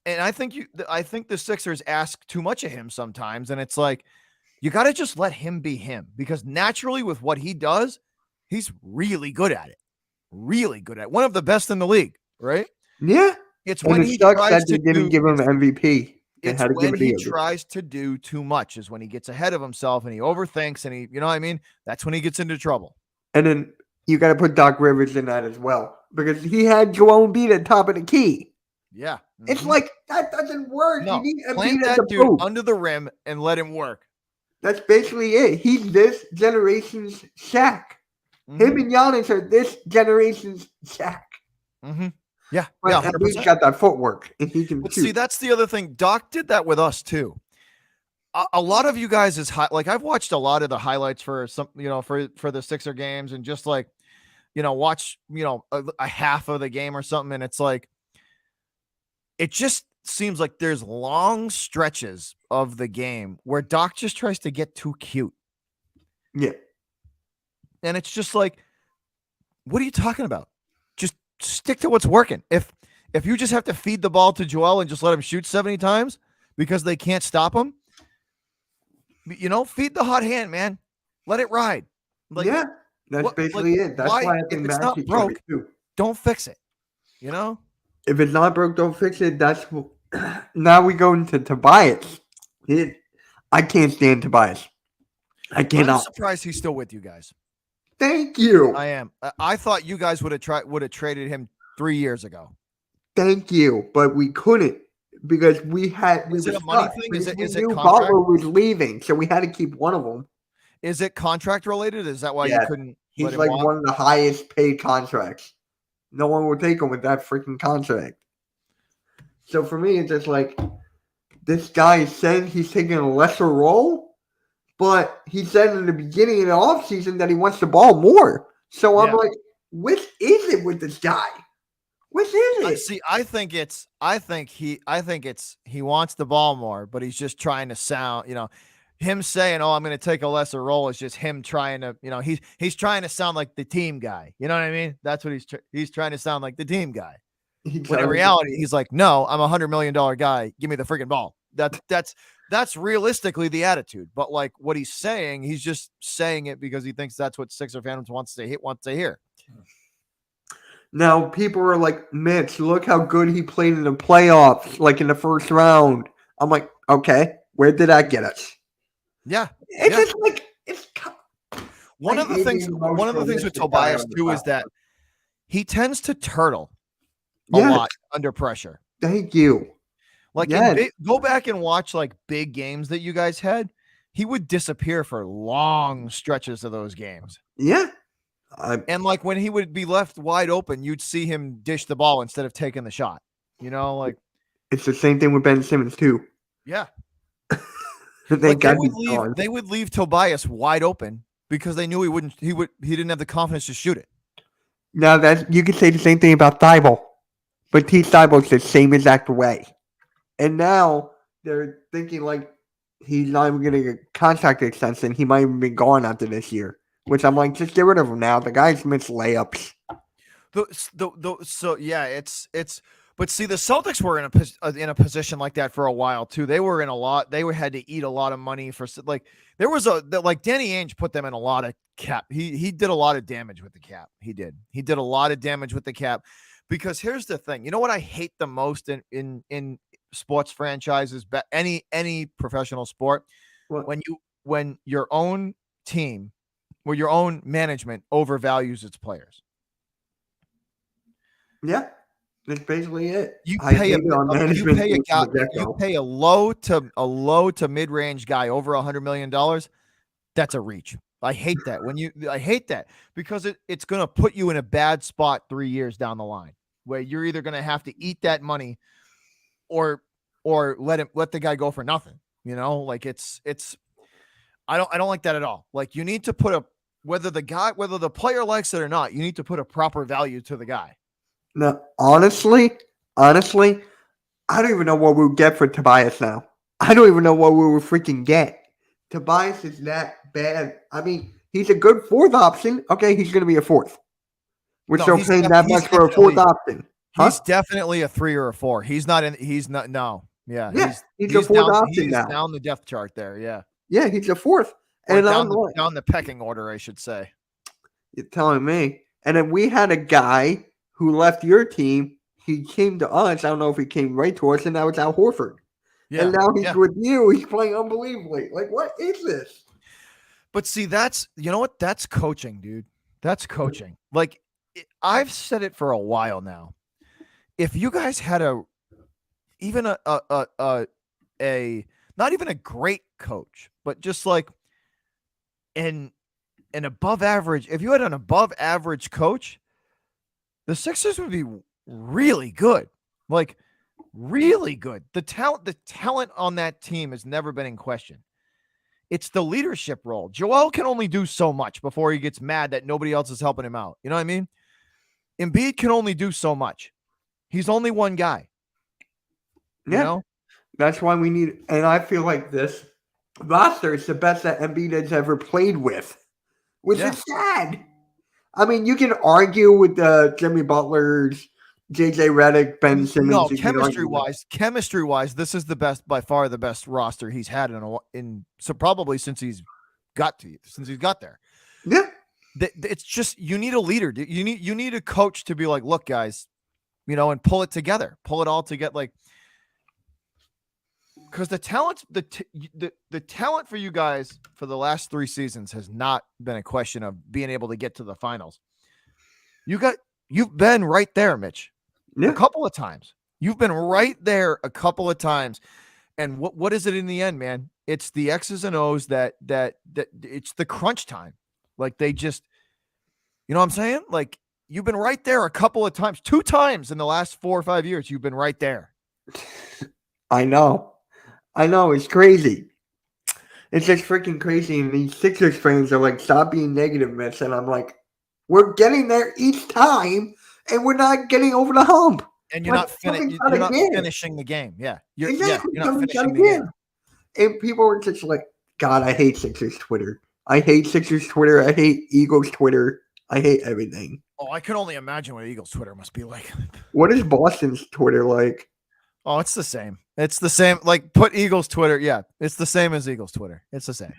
And I think the Sixers ask too much of him sometimes. And it's like, you got to just let him be him, because naturally with what he does, he's really good at it. Really good at it. One of the best in the league, right? Yeah. It's when he tries to didn't give him MVP. It's when he tries to do too much, is when he gets ahead of himself and he overthinks, and he, you know what I mean? That's when he gets into trouble. And then you got to put Doc Rivers in that as well, because he had Joel Embiid at top of the key. Yeah. Mm-hmm. It's like, that doesn't work. No, you need plant Embiid that dude under the rim and let him work. That's basically it. He's this generation's Shaq. Mm-hmm. Him and Giannis are this generation's Shaq. Mm-hmm. Yeah. But he's got that footwork, and he can shoot. See, that's the other thing. Doc did that with us too. A lot of you guys like, I've watched a lot of the highlights for some, for the Sixer games, and just like, watch, a half of the game or something. And it's like, it just seems like there's long stretches of the game where Doc just tries to get too cute. Yeah. And it's just like, what are you talking about? Just stick to what's working. If you just have to feed the ball to Joel and just let him shoot 70 times because they can't stop him, feed the hot hand, man. Let it ride. Like, yeah, that's basically it. That's why I if think it's not Maxey's broke, too. don't fix it. You know? If it's not broke, don't fix it. That's now we go into Tobias. I can't stand Tobias. I I'm cannot. surprised he's still with you guys. Thank you. I am. I thought you guys would have traded him 3 years ago. Thank you, but we couldn't because we Is were it a money stuck. thing? We Is it knew contract? Butler was leaving, so we had to keep one of them. Is it contract related? Is that why Yeah, you couldn't He's let him like walk? one of the highest paid contracts. No one will take him with that freaking contract. So for me, it's just like this guy said he's taking a lesser role, but he said in the beginning of the offseason that he wants the ball more. So I'm Yeah. like, which is it with this guy? Which is it? See, I think he wants the ball more, but he's just trying to sound, him saying, "Oh, I'm going to take a lesser role," is just him trying to, he's trying to sound like the team guy. You know what I mean? That's what he's trying to sound like, the team guy. When in reality, he's like, "No, I'm $100 million guy. Give me the freaking ball." That's realistically the attitude. But like what he's saying, he's just saying it because he thinks that's what Sixer fans wants to hear. Now people are like, Mitch, look how good he played in the playoffs, like in the first round. I'm like, okay, where did that get us? Yeah, It's just like it's. One of the things with Tobias too is that he tends to turtle a lot under pressure. Thank you. Like, go back and watch like big games that you guys had. He would disappear for long stretches of those games. Yeah. And like when he would be left wide open, you'd see him dish the ball instead of taking the shot. Like it's the same thing with Ben Simmons too. Yeah. they would leave Tobias wide open because they knew he didn't have the confidence to shoot it. Now that you could say the same thing about Thibault, but T. Thibault's the same exact way. And now they're thinking like he's not even getting a contract extension. He might even be gone after this year. Which I'm like, just get rid of him now. The guy's missed layups. So yeah, it's. But see, the Celtics were in a position like that for a while too. They were in a lot. They had to eat a lot of money for like. There was Danny Ainge put them in a lot of cap. He did a lot of damage with the cap. He did a lot of damage with the cap. Because here's the thing. You know what I hate the most in sports franchises, any professional sport, what? when your own team. Where your own management overvalues its players. Yeah, that's basically it. You pay a low to mid-range guy over $100 million. That's a reach. I hate that because it's going to put you in a bad spot 3 years down the line where you're either going to have to eat that money or let the guy go for nothing. Like it's. I don't like that at all. Like you need to put whether the player likes it or not, you need to put a proper value to the guy. No, honestly, I don't even know what we'll get for Tobias now. I don't even know what we will freaking get. Tobias is that bad. I mean, he's a good fourth option. Okay, he's going to be a fourth. We're still paying that much for a fourth option. Huh? He's definitely a 3 or a 4. He's not. No. Yeah. He's a fourth option now. He's down the depth chart there. Yeah. Yeah, he's a fourth. Or and down the pecking order, I should say. You're telling me. And then we had a guy who left your team. He came to us. I don't know if he came right to us, and now it's Al Horford. Yeah. And now he's with you. He's playing unbelievably. Like, what is this? But see, that's coaching, dude. That's coaching. Like, I've said it for a while now. If you guys had not even a great coach, but just like an above average, if you had an above average coach, the Sixers would be really good. Like really good. The talent on that team has never been in question. It's the leadership role. Joel can only do so much before he gets mad that nobody else is helping him out. You know what I mean? Embiid can only do so much. He's only one guy. Yeah. That's why we need, and I feel like this roster is the best that Embiid has ever played with, which is sad. I mean, you can argue with the Jimmy Butlers, JJ Redick, Ben Simmons. No, chemistry wise, this is by far the best roster he's had so probably since he's got to you, since he's got there. Yeah. It's just, you need a leader. You need a coach to be like, look, guys, and pull it together, pull it all together. Like, because the talent for you guys for the last 3 seasons has not been a question of being able to get to the finals. You've been right there, Mitch, a couple of times. You've been right there a couple of times. And what is it in the end, man? It's the X's and O's that it's the crunch time. Like, they just, you know what I'm saying? Like, you've been right there a couple of times, 2 times in the last 4 or 5 years. You've been right there. I know. It's crazy. It's just freaking crazy. And these Sixers fans are like, stop being negative, Mitch. And I'm like, we're getting there each time, and we're not getting over the hump. And you're not finishing the game. Yeah. You're not finishing the game. And people are just like, God, I hate Sixers Twitter. I hate Sixers Twitter. I hate Eagles Twitter. I hate everything. Oh, I can only imagine what Eagles Twitter must be like. What is Boston's Twitter like? Oh, it's the same. It's the same. Like, put Eagles Twitter. Yeah, it's the same as Eagles Twitter. It's the same.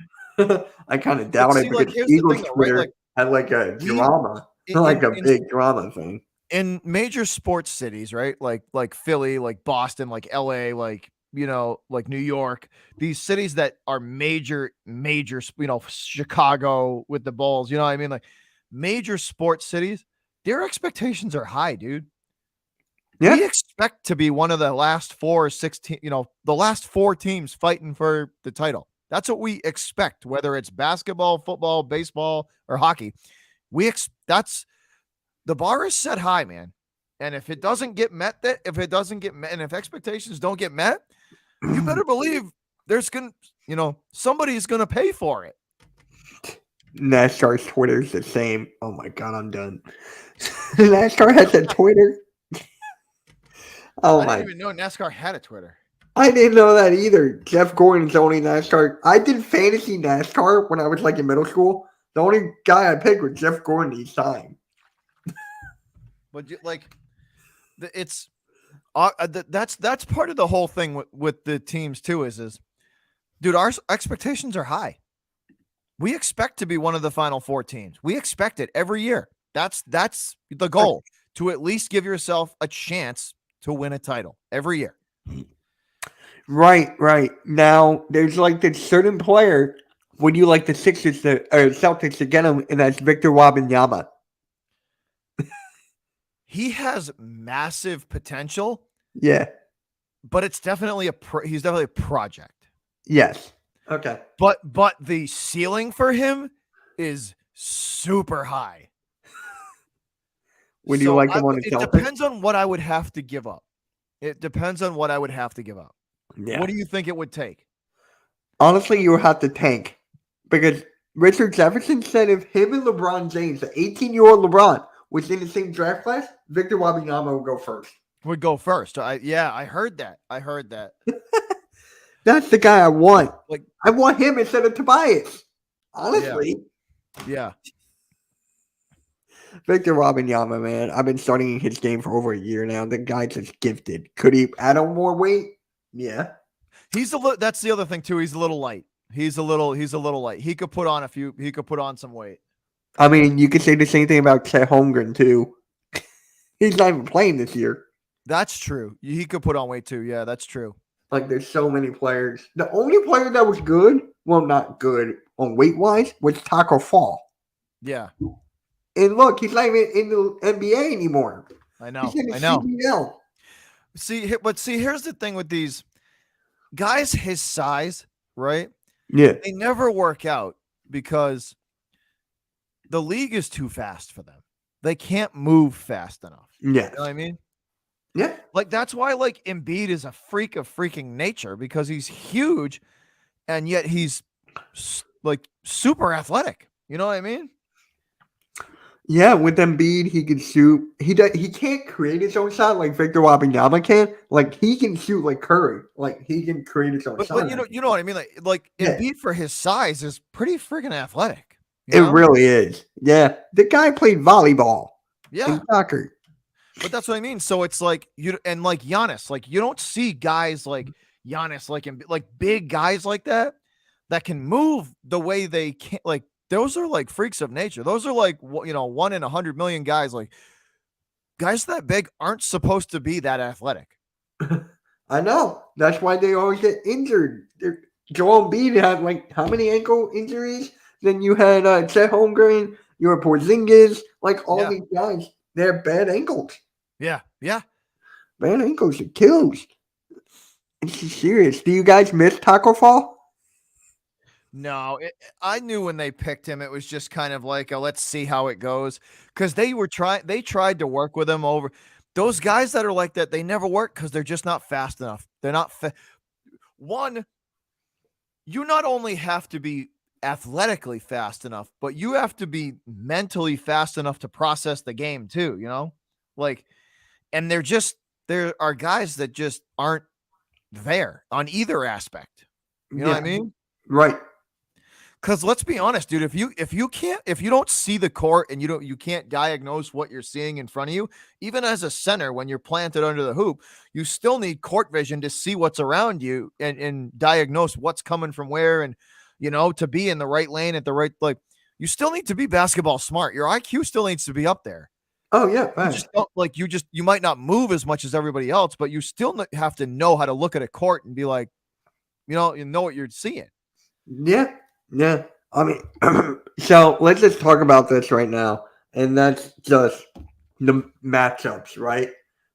I kind of doubt it because Eagles Twitter had like a drama, big drama thing. In major sports cities, right? Like Philly, like Boston, like LA, like like New York, these cities that are major, Chicago with the Bulls, you know what I mean? Like, major sports cities, their expectations are high, dude. Yeah. We expect to be one of the last 4 or 6 the last 4 teams fighting for the title. That's what we expect, whether it's basketball, football, baseball, or hockey. That's the bar is set high, man. And if it doesn't get met, and if expectations don't get met, you better believe somebody's gonna pay for it. NASCAR's Twitter is the same. Oh my God, I'm done. NASCAR has a Twitter. I didn't even know NASCAR had a Twitter. I didn't know that either. Jeff Gordon's the only NASCAR. I did fantasy NASCAR when I was like in middle school. The only guy I picked was Jeff Gordon each time. But it's that's part of the whole thing with the teams too. Is dude, our expectations are high. We expect to be one of the Final 4 teams. We expect it every year. That's the goal, to at least give yourself a chance to win a title every year. Right. Now, there's like this certain player, would you like the Sixers or Celtics to get him, and that's Victor Wembanyama. He has massive potential. Yeah. But it's definitely he's definitely a project. Yes. Okay. But the ceiling for him is super high. Would you like him on the Celtics? It depends on what I would have to give up. Yeah. What do you think it would take? Honestly, you would have to tank. Because Richard Jefferson said if him and LeBron James, the 18-year-old LeBron, was in the same draft class, Victor Wembanyama would go first. I heard that. That's the guy I want. Like, I want him instead of Tobias. Honestly. Yeah. Victor Wembanyama, man. I've been studying his game for over a year now. The guy's just gifted. Could he add on more weight? Yeah. That's the other thing too. He's a little light. He's a little light. He could put on some weight. I mean, you could say the same thing about Chet Holmgren too. He's not even playing this year. That's true. He could put on weight too. Yeah, that's true. Like, there's so many players. The only player that was good, well, not good on weight-wise, was Taco Fall. Yeah. And look, he's not even in the NBA anymore. I know. He's in the CBL. See, here's the thing with these guys his size, right? Yeah. They never work out because the league is too fast for them. They can't move fast enough. Yeah. You know what I mean? Yeah. Like, that's why, like, Embiid is a freak of freaking nature, because he's huge and yet he's like super athletic. You know what I mean? Yeah, with Embiid, he can shoot. He can't create his own shot like Victor Wembanyama can. Like, he can shoot like Curry. Like, he can create his own shot. But you know what I mean? Like Embiid for his size is pretty freaking athletic. It really is. Yeah. The guy played volleyball. Yeah. Soccer. But that's what I mean. So it's like like Giannis, like, you don't see guys like Giannis, like big guys like that. that can move the way they can. Like, those are like freaks of nature. Those are like, 1 in 100 million guys. Like, guys that big aren't supposed to be that athletic. I know. That's why they always get injured. Joel Embiid had like how many ankle injuries? Then you had Chet Holmgren, you had Porzingis, like all these guys. They have bad ankles. Yeah. Bad ankles are kills. It's serious. Do you guys miss Taco Fall? No, I knew when they picked him, it was just kind of like, let's see how it goes. Because they tried to work with him over. Those guys that are like that, they never work because they're just not fast enough. They're not one, you not only have to be athletically fast enough, but you have to be mentally fast enough to process the game too, Like, and there are guys that just aren't there on either aspect. You know what I mean? Right. Because let's be honest, dude, if you don't see the court and you can't diagnose what you're seeing in front of you, even as a center, when you're planted under the hoop, you still need court vision to see what's around you and diagnose what's coming from where, and to be in the right lane at the right, like, you still need to be basketball smart. Your IQ still needs to be up there. Oh yeah, right. You might not move as much as everybody else, but you still have to know how to look at a court and be like, you know what you're seeing. Yeah. I mean, so let's just talk about this right now, and that's just the matchups, right?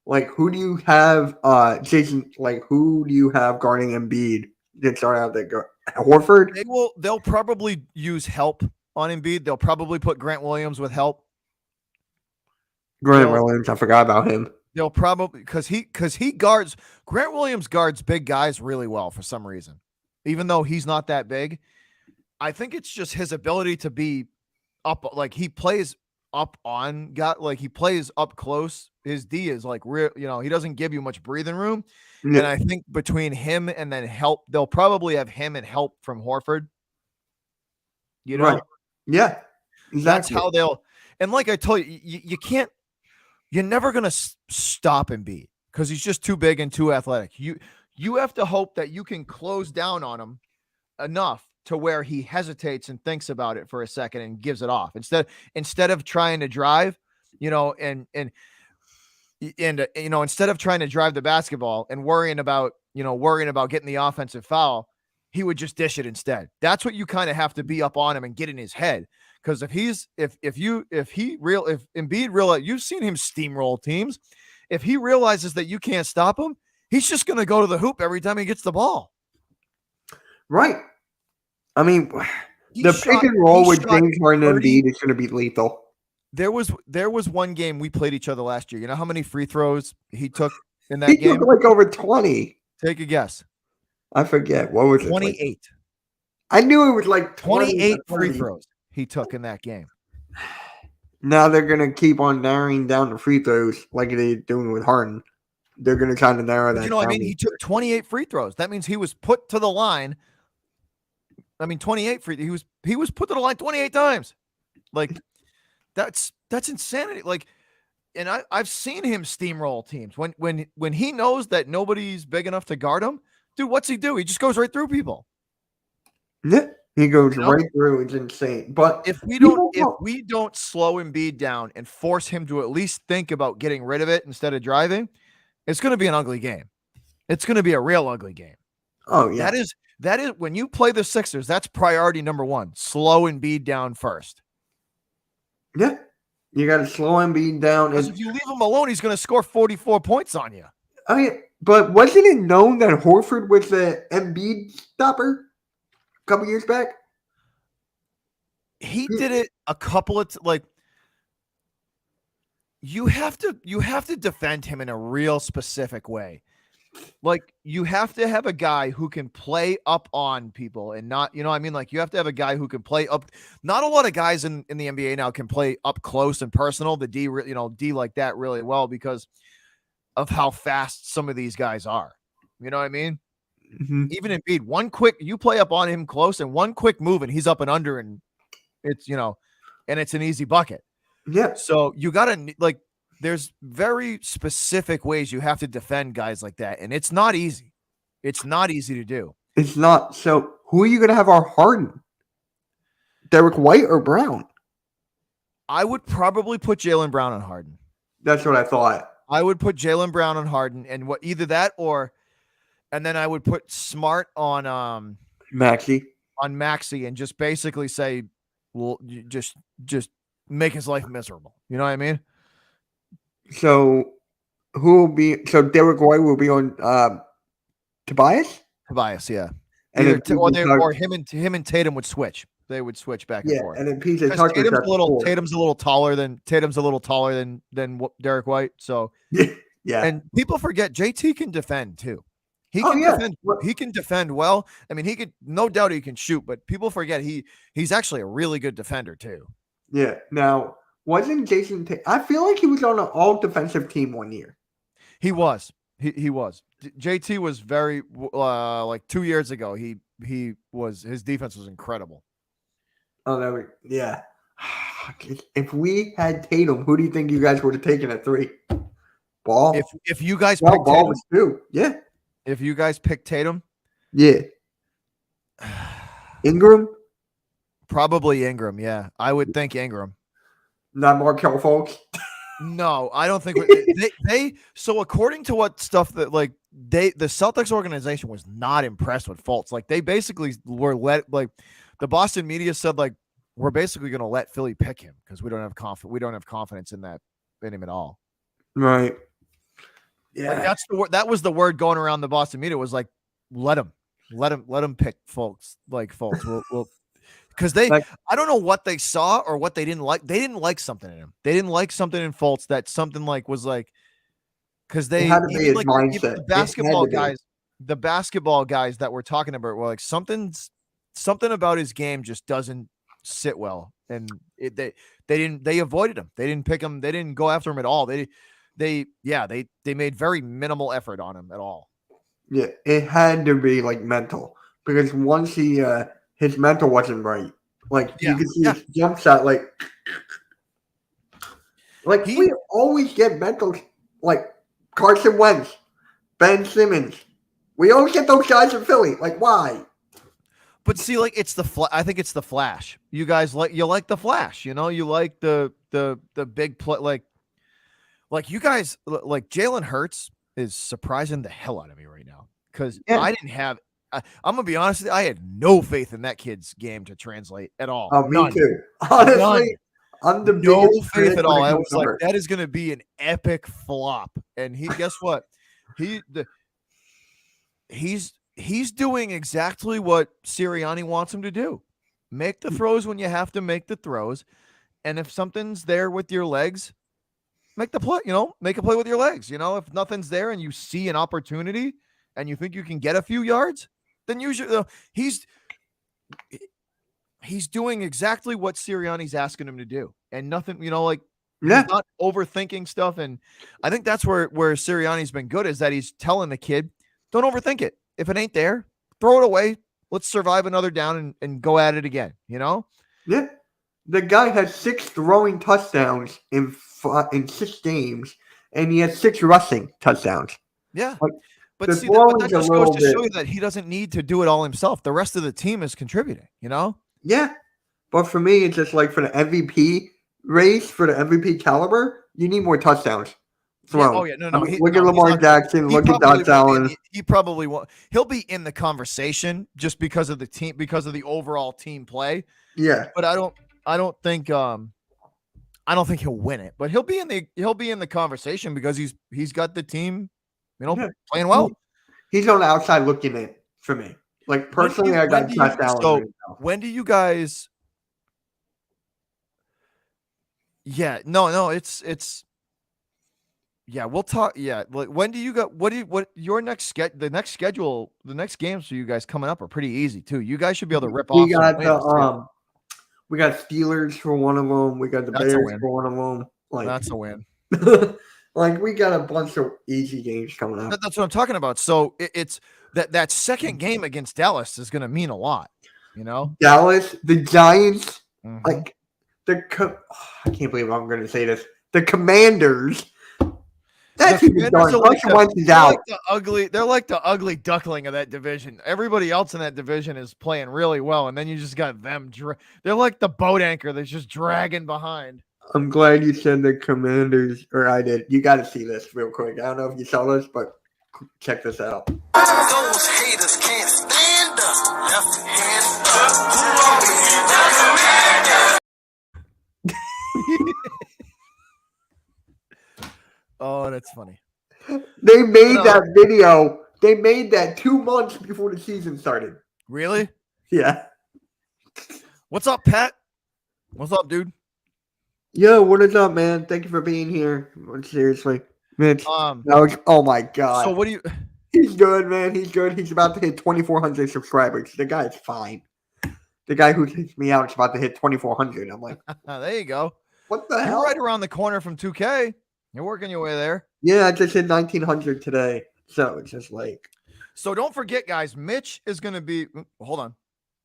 Like, who do you have, Jason? Like, who do you have guarding Embiid? That start out there, Horford. They'll probably use help on Embiid. They'll probably put Grant Williams with help. Grant Williams, I forgot about him. They'll probably because he guards Grant Williams guards big guys really well for some reason, even though he's not that big. I think it's just his ability to be up, like he plays up on, he plays up close. His D is like real, he doesn't give you much breathing room. Yeah. And I think between him and then help, they'll probably have him and help from Horford. Right. Yeah. Exactly. That's how they'll, and like I told you, you're never going to stop Embiid because he's just too big and too athletic. You have to hope that you can close down on him enough to where he hesitates and thinks about it for a second and gives it off instead of trying to drive, and instead of trying to drive the basketball and worrying about getting the offensive foul, he would just dish it instead. That's what you kind of have to be up on him and get in his head. Because if Embiid realize, you've seen him steamroll teams. If he realizes that you can't stop him, he's just going to go to the hoop every time he gets the ball. Right. I mean, the pick and roll with James Harden and Embiid is going to be lethal. There was one game we played each other last year. You know how many free throws he took in that game? He took like over 20. Take a guess. I forget. What was it? 28. Like? I knew it was like 28 free throws he took in that game. Now they're going to keep on narrowing down the free throws like they're doing with Harden. They're going to kind of narrow that down. He took 28 free throws. That means he was put to the line. 28 free. He was put to the line 28 times. Like, that's insanity. Like, and I've seen him steamroll teams when he knows that nobody's big enough to guard him. Dude, what's he do? He just goes right through people. Yeah, he goes right through. It's insane. But if we don't slow Embiid down and force him to at least think about getting rid of it instead of driving, it's going to be an ugly game. It's going to be a real ugly game. Oh yeah, that is when you play the Sixers. That's priority number one. Slow Embiid down first. Yeah, you got to slow Embiid down. Because if you leave him alone, he's going to score 44 points on you. Oh yeah, but wasn't it known that Horford was the Embiid stopper a couple years back? He did it a couple of you have to defend him in a real specific way. Like, you have to have a guy who can play up on people and not, like, you have to have a guy who can play up. Not a lot of guys in the NBA now can play up close and personal, the D like that really well because of how fast some of these guys are. You know what I mean? Mm-hmm. Even Embiid, you play up on him close and one quick move and he's up and under and it's, and it's an easy bucket. Yeah. So you got to there's very specific ways you have to defend guys like that. And it's not easy. It's not easy to do. It's not. So who are you going to have our Harden? Derek White or Brown? I would probably put Jaylen Brown on Harden. That's what I thought. I would put Jaylen Brown on Harden, and either that and then I would put Smart on Maxey. On Maxey, and just basically say, well, just make his life miserable. You know what I mean? So who will be? So Derek White will be on Tobias. Tobias, yeah. And Or him and Tatum would switch. They would switch back and forth. And then PJ Tucker. Tatum's a little taller than Derek White. So yeah. And people forget JT can defend too. He can defend well. I mean, he could, no doubt he can shoot, but people forget he's actually a really good defender too. Yeah. Now, wasn't Jason I feel like he was on an all defensive team one year. He was. He was. JT was very like 2 years ago. His defense was incredible. Oh, yeah. If we had Tatum, who do you think you guys would have taken at 3? Ball. If you guys picked Ball Tatum, was 2. Yeah. If you guys picked Tatum, yeah. Ingram. Probably Ingram. Yeah, I would think Ingram. Not Markelle Fultz. No, I don't think they. So according to what stuff that the Celtics organization was not impressed with Fultz. Like they basically were the Boston media said we're basically going to let Philly pick him because we don't have confidence in him at all. Right. Yeah. That was the word going around the Boston media was let him pick Fultz. We'll because I don't know what they saw or what they didn't like. They didn't like something in him. They didn't like something in Fultz that something was because they had to be his mindset. The basketball guys that we're talking about were something about his game just doesn't sit well, and they avoided him. They didn't pick him. They didn't go after him at all. They made very minimal effort on him at all. Yeah, it had to be mental because once his mental wasn't right. You could see his jump shot we always get mental Carson Wentz, Ben Simmons. We always get those guys in Philly. Why? But see, it's I think it's the flash. You guys you like the flash, you like the big play, you guys Jalen Hurts is surprising the hell out of me right now because I didn't have. I'm gonna be honest with you, I had no faith in that kid's game to translate at all. Oh, me too. Honestly, I'm the no faith at all. I was that is gonna be an epic flop. And guess what? He's doing exactly what Sirianni wants him to do. Make the throws when you have to make the throws. And if something's there with your legs, make the play, make a play with your legs. If nothing's there and you see an opportunity and you think you can get a few yards, then usually he's doing exactly what Sirianni's asking him to do. And nothing, he's not overthinking stuff. And I think that's where Sirianni's been good is that he's telling the kid, don't overthink it. If it ain't there, throw it away. Let's survive another down and go at it again, Yeah. The guy has 6 throwing touchdowns in 6 games, and he has 6 rushing touchdowns. Yeah. But see, that just goes to show you that he doesn't need to do it all himself. The rest of the team is contributing, Yeah. But for me, it's just for the MVP race, for the MVP caliber, you need more touchdowns. Yeah, oh yeah, no. Look at Lamar Jackson. Look at Josh Allen. He probably won't. He'll be in the conversation just because of the team, because of the overall team play. Yeah, but I don't think he'll win it. But he'll be in the conversation because he's got the team, playing well. He's on the outside looking in for me. Personally, I got Josh Allen. So when do you guys? Yeah, no, it's. Yeah, we'll talk. Yeah, when do you got? What your next the next games for you guys coming up are pretty easy too. You guys should be able to rip off. We got Steelers for one of them. We got the Bears for one of them. That's a win. We got a bunch of easy games coming up. That's what I'm talking about. So it's that second game against Dallas is going to mean a lot. Dallas, the Giants, mm-hmm. I can't believe I'm going to say this. The Commanders. That's even Commanders done. are like Carson Wentz is out. they're like the ugly duckling of that division. Everybody else in that division is playing really well, and then you just got them. They're like the boat anchor that's just dragging behind. I'm glad you said the Commanders, or I did. You got to see this real quick. I don't know if you saw this, but check this out. Those haters can't stand us. Left hand up. Oh, that's funny. They made that video. They made that 2 months before the season started. Really? Yeah. What's up, Pat? What's up, dude? Yo, what is up, man? Thank you for being here. Seriously, Mitch. Oh my god. So what do you? He's good, man. He's good. He's about to hit 2,400 subscribers. The guy's fine. The guy who takes me out is about to hit 2,400. I'm like, there you go. What the You're hell? right around the corner from 2K. You're working your way there. Yeah, I just hit 1,900 today. So it's just like. So don't forget, guys. Mitch is going to be. Hold on.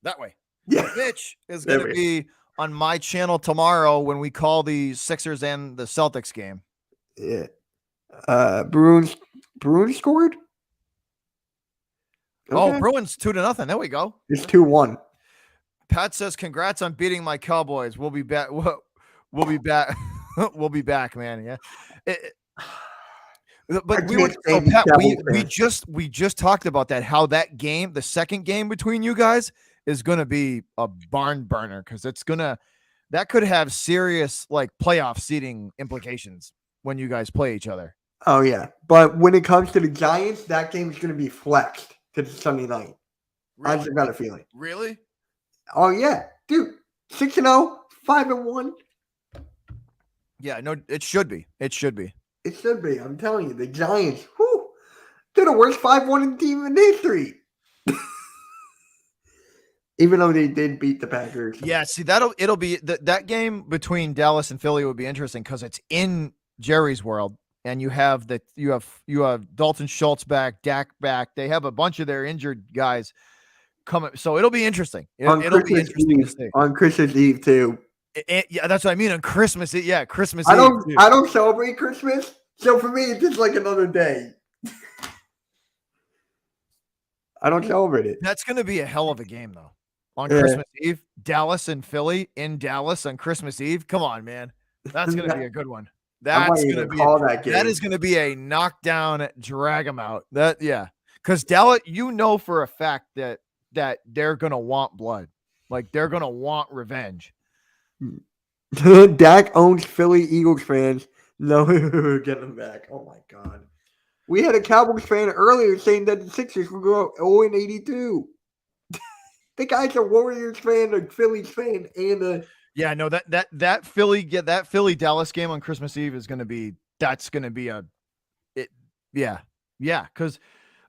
That way. Yeah. Mitch is going to be on my channel tomorrow when we call the Sixers and the Celtics game. Yeah. Bruins scored? Okay. Oh, Bruins 2-0. There we go. It's 2-1. Pat says, "Congrats on beating my Cowboys. We'll be back. We'll be back. We'll be back, man." Yeah. But we just talked about that. How that game, the second game between you guys, is going to be a barn burner because that could have serious like playoff seeding implications when you guys play each other. Oh yeah, but when it comes to the Giants, that game is going to be flexed to the Sunday night. Really? I just got a feeling. Really? Oh yeah, dude. 6-0, 5-1. Yeah, no, it should be. It should be. It should be. I'm telling you, the Giants. Whew, they're the worst 5-1 team in history. Even though they did beat the Packers. Yeah, see, it'll be that game between Dallas and Philly would be interesting because it's in Jerry's world, and you have Dalton Schultz back, Dak back. They have a bunch of their injured guys coming, so it'll be interesting. It'll be interesting to see. On Christmas Eve too. Yeah, that's what I mean. On Christmas, Christmas Eve. Eve. I don't celebrate Christmas, so for me, it's just like another day. I don't celebrate it. That's going to be a hell of a game, though. On Christmas Eve, Dallas and Philly in Dallas on Christmas Eve. Come on, man. That's going to be a good one. That's going to be that is going to be a knockdown, drag 'em out. Because Dallas, for a fact that they're going to want blood, like they're going to want revenge. Dak owns Philly Eagles fans. No, get them back. Oh my god. We had a Cowboys fan earlier saying that the Sixers would go 0-82. The guy's a Warriors fan, a Phillies fan, and a that Philly Dallas game on Christmas Eve is going to be because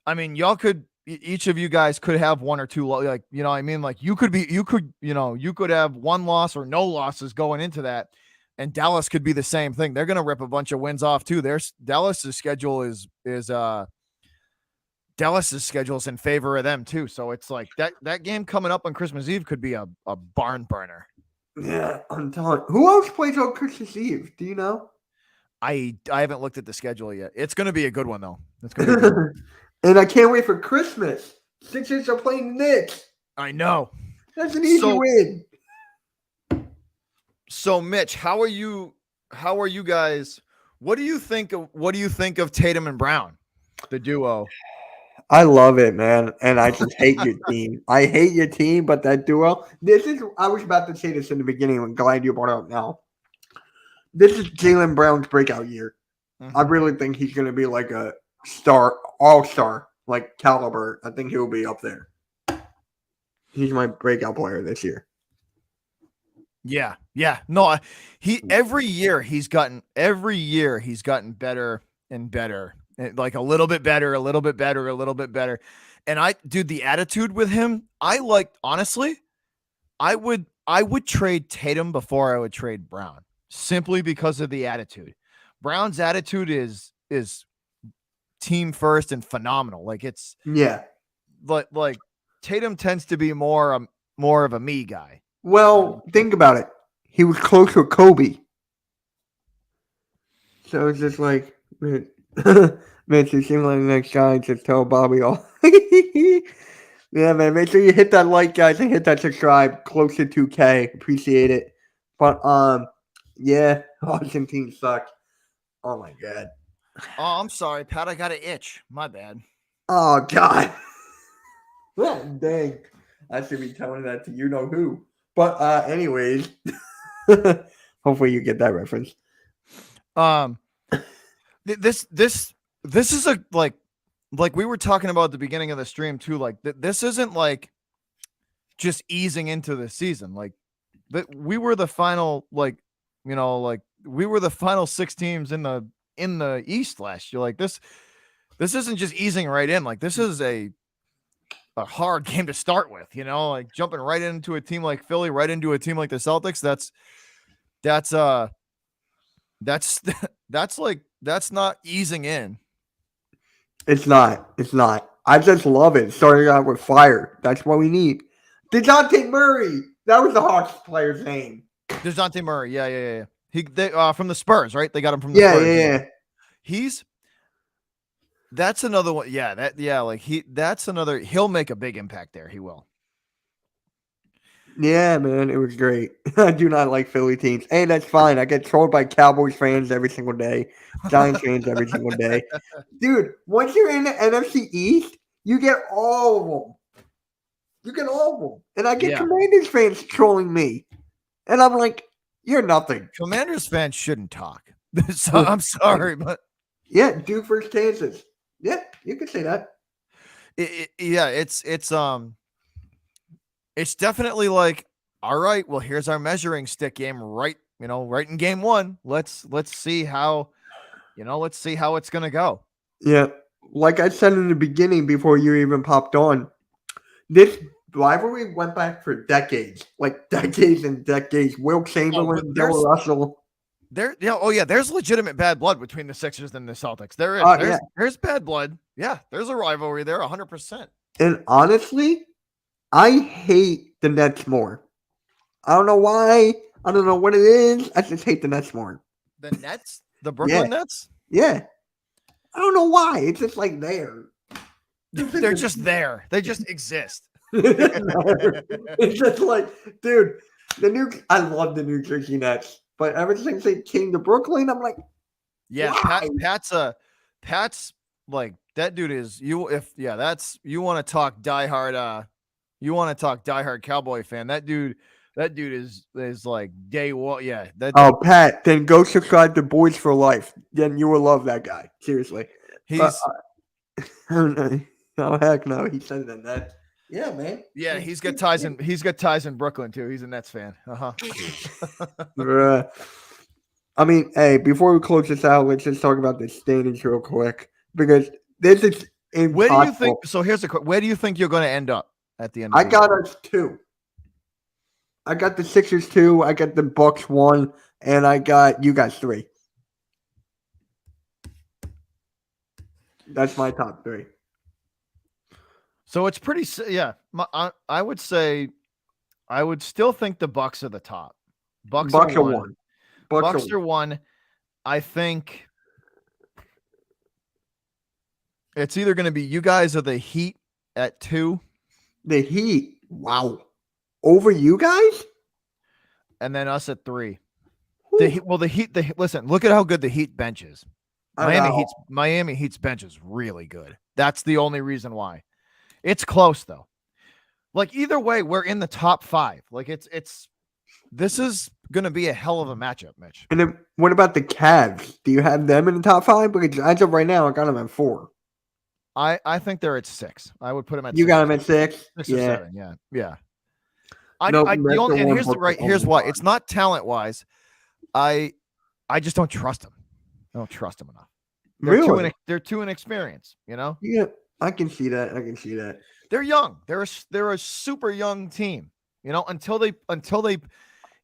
I mean y'all could each of you guys could have one or two like I mean like you could have one loss or no losses going into that, and Dallas could be the same thing. They're going to rip a bunch of wins off too. Dallas's schedule is Dallas's schedule is in favor of them too. So it's like that game coming up on Christmas Eve could be a barn burner. Yeah, I'm telling. Who else plays on Christmas Eve? Do you know? I haven't looked at the schedule yet. It's going to be a good one though. It's going to be a good one. And I can't wait for Christmas. Sixers are playing the Knicks. I know. That's an easy win. So Mitch, how are you guys? What do you think of Tatum and Brown, the duo? I love it, man. And I just hate your team. I hate your team, but that duo. I was about to say this in the beginning. I'm glad you brought it up now. This is Jaylen Brown's breakout year. Mm-hmm. I really think he's going to be like a star, all-star, like caliber. I think he'll be up there. He's my breakout player this year. Yeah. No, every year he's gotten better and better. Like a little bit better. And the attitude with him, honestly, I would trade Tatum before I would trade Brown simply because of the attitude. Brown's attitude is team first and phenomenal. Like it's like Tatum tends to be more of a me guy. Well, think about it. He was close with Kobe. So it's just like Mitch, you seem like the next guy. Just tell Bobby all. Yeah, man. Make sure you hit that like, guys, and hit that subscribe. Close to 2K. Appreciate it. But yeah, Argentine sucks. Oh my god. Oh, I'm sorry, Pat. I got an itch. My bad. Oh god. Well, dang. I should be telling that to you know who. But anyways, hopefully you get that reference. This is a like we were talking about at the beginning of the stream too. Like this isn't like just easing into the season. Like that we were the final we were the final 6 teams in the East last year. Like this isn't just easing right in. Like this is a hard game to start with, like jumping right into a team like Philly, right into a team like the Celtics. That's not easing in. It's not. I just love it. Starting out with fire. That's what we need. DeJounte Murray. That was the Hawks player's name. DeJounte Murray. Yeah. They from the Spurs, right? They got him from the Spurs. Yeah. That's another one. That's another. He'll make a big impact there. He will. Yeah, man, it was great. I do not like Philly teams. Hey, that's fine. I get trolled by Cowboys fans every single day, Giants fans every single day. Dude, once you're in the NFC East, you get all of them. And I get Commanders fans trolling me. And I'm like, you're nothing. Commanders fans shouldn't talk. So I'm sorry, but yeah, Duke versus Kansas. Yeah, you could say that. It's definitely like, all right, well, here's our measuring stick game, right in game 1. Let's see how it's going to go. Yeah. Like I said in the beginning before you even popped on, this rivalry went back for decades, like decades and decades. Will Chamberlain, Bill Russell. There's legitimate bad blood between the Sixers and the Celtics. There is. There's bad blood. Yeah, there's a rivalry there, 100%. And honestly, I hate the Nets more. I don't know why. I don't know what it is. I just hate the Nets more. The Nets? The Brooklyn Nets? Yeah. I don't know why. It's just like there. They're just there. They just exist. It's just like, dude, I love the New Jersey Nets. But ever since they came to Brooklyn, I'm like, yeah, why? Pat's like, that dude is you want to talk diehard Cowboy fan. That dude is like day one. Yeah. Pat, then go subscribe to Boys for Life. Then you will love that guy. Seriously. He's oh heck no. He said that. Yeah, man. Yeah, he's got ties in Brooklyn too. He's a Nets fan. I mean, hey, before we close this out, let's just talk about the standings real quick because this is impossible. Where do you think? So here's the question: where do you think you're going to end up at the end? I got us 2. I got the Sixers 2. I got the Bucks 1, and I got you guys 3. That's my top 3. So it's pretty, I would say, I would still think the Bucks are the top. Bucks are 1. Bucks are 1. I think it's either going to be you guys or the Heat at 2. The Heat, wow, over you guys, and then us at 3. The Heat. Listen, look at how good the Heat bench is. Miami Heat's bench is really good. That's the only reason why. It's close though. Like either way, we're in the top 5. Like this is going to be a hell of a matchup, Mitch. And then what about the Cavs? Do you have them in the top 5? Because as of right now, I got them at 4. I think they're at 6. I would put them at. You 6. Got them at 6. 6 or 7. Yeah. Here's why. It's not talent wise. I just don't trust them. I don't trust them enough. They're too inexperienced. Yeah. I can see that. They're young. They're a super young team. Until they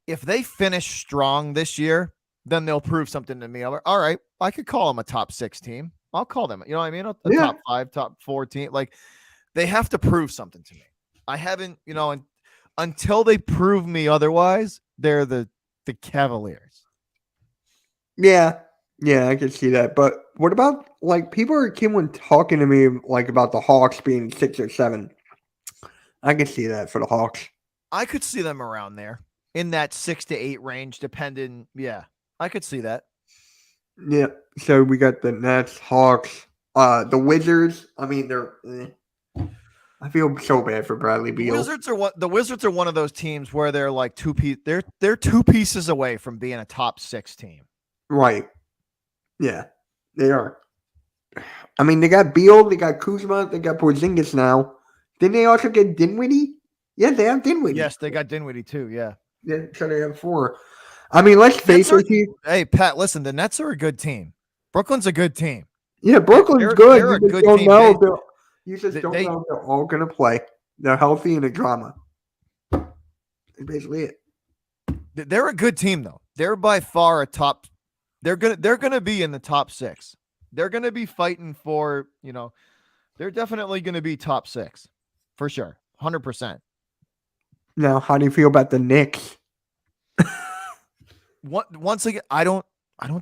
if they finish strong this year, then they'll prove something to me. All right, I could call them a top 6 team. I'll call them. You know what I mean? A top 5, top 4 team. Like they have to prove something to me. I haven't. Until they prove me otherwise, they're the Cavaliers. Yeah, I can see that. But what about like people are keeping talking to me like about the Hawks being 6 or 7. I can see that for the Hawks. I could see them around there in that 6 to 8 range, depending. Yeah, I could see that. Yeah. So we got the Nets, Hawks, the Wizards. I mean, they're. I feel so bad for Bradley Beal. The Wizards are one of those teams where they're like they're 2 pieces away from being a top 6 team. Right. Yeah, they are. I mean, they got Beal, they got Kuzma, they got Porzingis now. Didn't they also get Dinwiddie? Yeah, they have Dinwiddie. Yes, they got Dinwiddie too. Yeah. Yeah, so they have 4. I mean, let's face it. Hey, Pat, listen, the Nets are a good team. Brooklyn's a good team. Yeah, Brooklyn's good. You just don't know if they're all going to play. They're healthy and a drama. That's basically it. They're a good team, though. They're by far a top. They're gonna be in the top 6. They're gonna be fighting for. They're definitely gonna be top 6 for sure, 100%. Now, how do you feel about the Knicks? Once again, I don't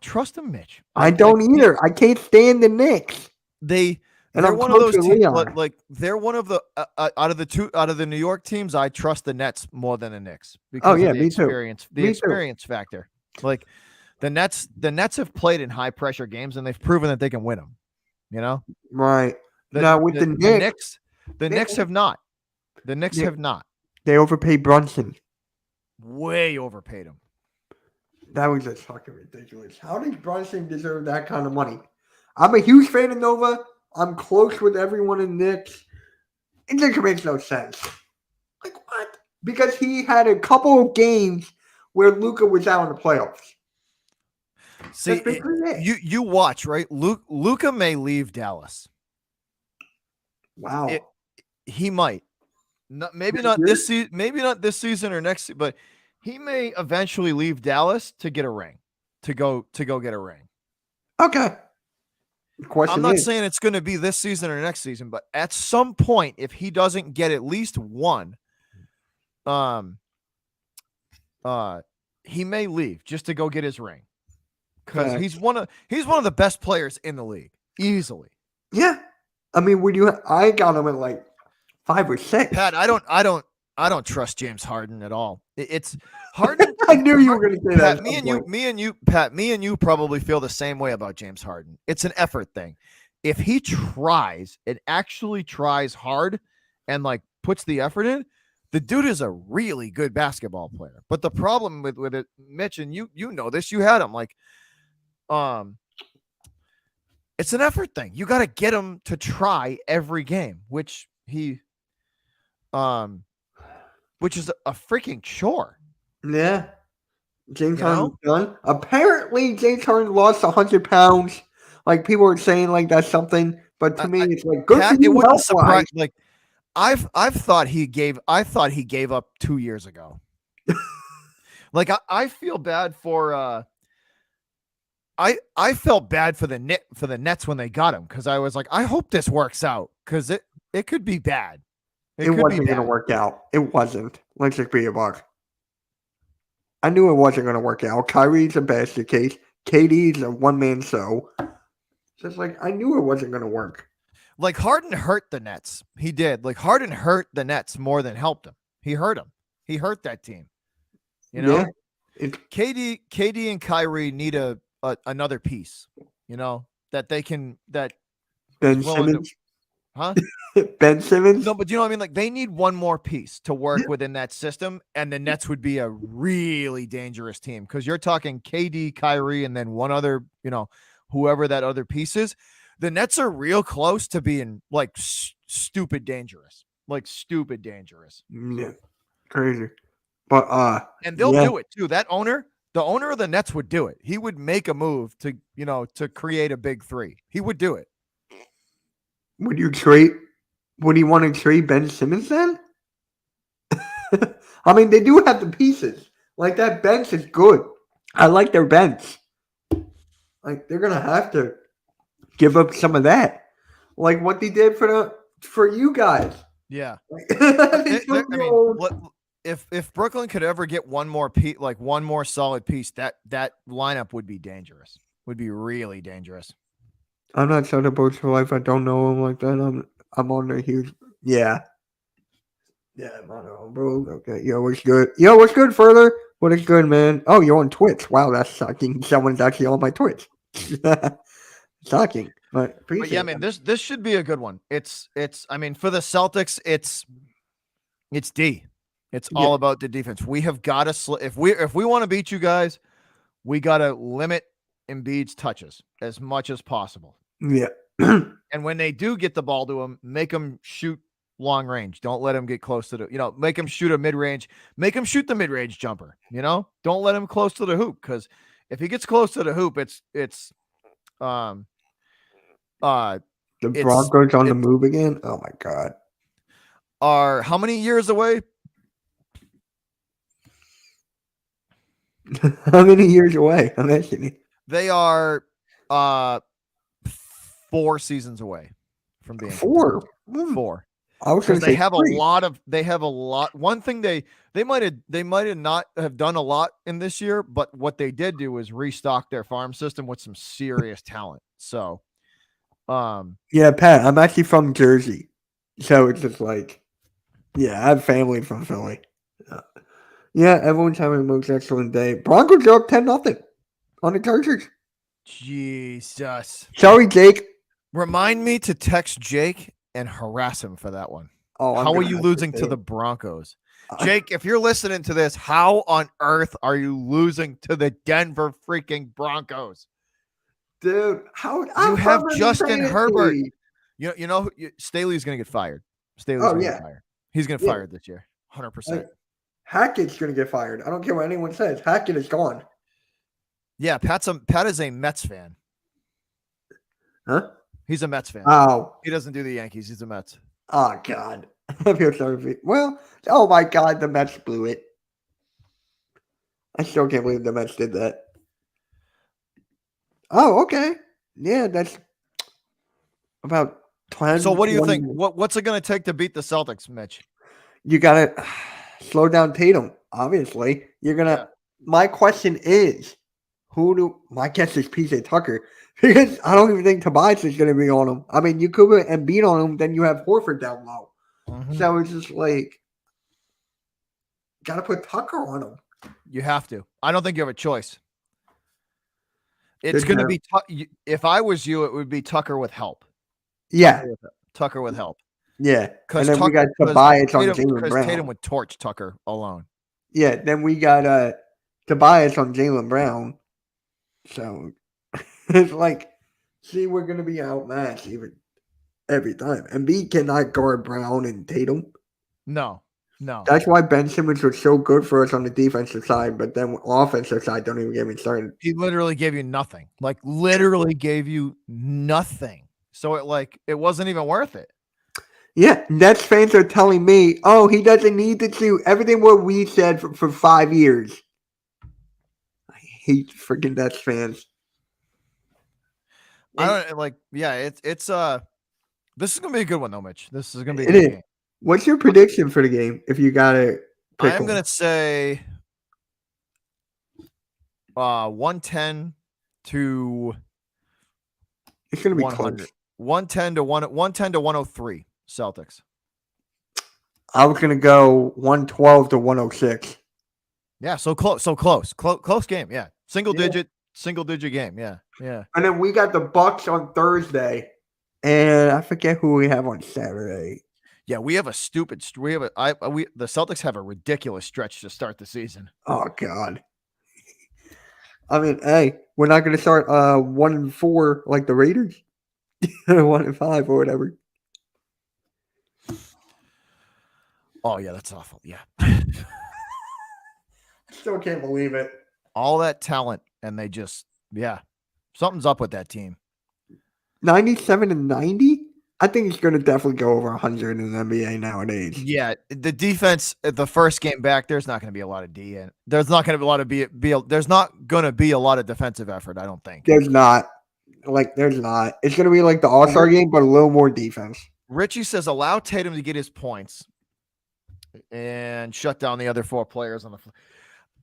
trust them, Mitch. I don't either. I can't stand the Knicks. They're one of those teams. Like they're one of the out of the New York teams. I trust the Nets more than the Knicks because of the experience, experience factor. Like the Nets have played in high pressure games and they've proven that they can win them. Right. Now with the Knicks, the Knicks have not. The Knicks have not. They overpaid Brunson. Way overpaid him. That was just fucking ridiculous. How does Brunson deserve that kind of money? I'm a huge fan of Nova. I'm close with everyone in Knicks. It just makes no sense. Like what? Because he had a couple of games where Luka was out in the playoffs. See, you watch, right? Luka may leave Dallas. Wow. He might. Maybe not this season or next, but he may eventually leave Dallas to get a ring, to go get a ring. Okay. I'm not saying it's going to be this season or next season, but at some point, if he doesn't get at least one, he may leave just to go get his ring because he's one of the best players in the league, easily. Yeah, I mean, I got him at like 5 or 6. Pat, I don't trust James Harden at all. It's Harden. I knew you were going to say Pat, that. Me and you probably feel the same way about James Harden. It's an effort thing. If he tries and actually tries hard and like puts the effort in, the dude is a really good basketball player. But the problem with it, Mitch, and you know this, you had him like, it's an effort thing. You got to get him to try every game, which is a freaking chore. Yeah. James Harden's done. Apparently, James Harden lost 100 pounds. Like, people are saying, like, that's something. But to me, it's like, good for you. It wouldn't surprise. Like, I thought he gave up 2 years ago. Like, I feel bad for I felt bad for the Nets when they got him because I was like, I hope this works out because it could be bad. It wasn't going to work out. It wasn't. Let's just be a buck. I knew it wasn't going to work out. Kyrie's a basket case. KD's a one-man show. Just like, I knew it wasn't going to work. Like, Harden hurt the Nets. He did. Like, Harden hurt the Nets more than helped them. He hurt them. He hurt that team. Yeah. KD and Kyrie need another piece, that they can, that Ben Simmons. Huh? Ben Simmons? No, but you know what I mean? Like, they need one more piece to work within that system, and the Nets would be a really dangerous team because you're talking KD, Kyrie, and then one other, whoever that other piece is. The Nets are real close to being, like, stupid dangerous. Like, stupid dangerous. Yeah. Crazy. But, and they'll do it, too. The owner of the Nets would do it. He would make a move to create a big three. He would do it. Would you want to trade Ben Simmons then? I mean, they do have the pieces. Like, that bench is good. I like their bench. Like, they're going to have to give up some of that. Like what they did for you guys. Yeah. I mean, if Brooklyn could ever get one more solid piece, that lineup would be dangerous. Would be really dangerous. I'm not Thunderbolts for life. I don't know him like that. I'm on the huge. Yeah. Yeah, I'm on the bro. Okay. Yo, what's good? Yo, what's good further? What is good, man? Oh, you're on Twitch. Wow, that's shocking. Someone's actually on my Twitch. Shocking. But But yeah, appreciate man, it. this should be a good one. It's I mean, for the Celtics, it's D. It's Yeah. all about the defense. We have got to if we want to beat you guys, we got to limit Embiid's touches as much as possible. Yeah. And when they do get the ball to him, make him shoot long range. Don't let him get close to make him shoot a mid range. Make him shoot the mid range jumper. Don't let him close to the hoop, because if he gets close to the hoop, it's The Broncos on the move again? Oh my god. Are how many years away? How many years away? I'm asking you. They are 4 seasons away from being 4. competitive. 4. I was going to say they have 3. a lot. One thing they might have not have done a lot in this year, but what they did do is restock their farm system with some serious talent. So, yeah, Pat, I'm actually from Jersey, so it's just like, yeah, I have family from Philly. Yeah, everyone's having a most excellent day. Broncos are up 10-0 on the Chargers. Jesus. Sorry, Jake. Remind me to text Jake and harass him for that one. Oh, how are you losing to the Broncos? Jake, if you're listening to this, how on earth are you losing to the Denver freaking Broncos? Dude, you have Justin Herbert. Staley's going to get fired. Staley's going to get fired. He's going to get fired this year. 100%. Hackett's going to get fired. I don't care what anyone says. Hackett is gone. Yeah, Pat is a Mets fan. Huh? He's a Mets fan. Oh. He doesn't do the Yankees. He's a Mets. Oh, God. I feel sorry for you. Well, oh, my God. The Mets blew it. I still can't believe the Mets did that. Oh, okay. Yeah, that's about 10. So what do you think? What's it going to take to beat the Celtics, Mitch? You got to slow down Tatum, obviously. You're going to my question is, my guess is PJ Tucker, because I don't even think Tobias is going to be on him. I mean, you could put Embiid on him, then you have Horford down low. Mm-hmm. So it's just like, got to put Tucker on him. You have to. I don't think you have a choice. It's going to be, if I was you, it would be Tucker with help. Yeah. Tucker with help. Yeah. And then we got Tobias on Jaylen Brown. Tatum would torch Tucker alone. Yeah. Then we got Tobias on Jaylen Brown. So it's like, see, we're going to be outmatched even every time. And B cannot guard Brown and Tatum. No. That's why Ben Simmons was so good for us on the defensive side, but then offensive side, don't even get me started. He literally gave you nothing. Like, literally gave you nothing. So it wasn't even worth it. Yeah, Nets fans are telling me, oh, he doesn't need to shoot. Everything what we said for 5 years. I hate freaking Nets fans. It's this is gonna be a good one though, Mitch. This is gonna be a good game. What's your prediction for the game if you gotta pick I'm gonna say 110 to it's gonna be 100. close. 110 to 103 Celtics. I was gonna go 112 to 106. Yeah, so close game. Yeah, single digit game. Yeah. And then we got the Bucks on Thursday, and I forget who we have on Saturday. Yeah, we have the Celtics have a ridiculous stretch to start the season. Oh God. I mean, hey, we're not going to start 1-4 like the Raiders, 1-5 or whatever. Oh yeah, that's awful. Yeah, I still can't believe it. All that talent, and they just something's up with that team. 97-90. I think it's going to definitely go over 100 in the NBA nowadays. Yeah, the defense at the first game back, there's not going to be a lot of D in. There's not going to be a lot of there's not going to be a lot of defensive effort, I don't think. There's not. There's not. It's going to be like the All-Star game, but a little more defense. Richie says allow Tatum to get his points and shut down the other 4 players on the floor.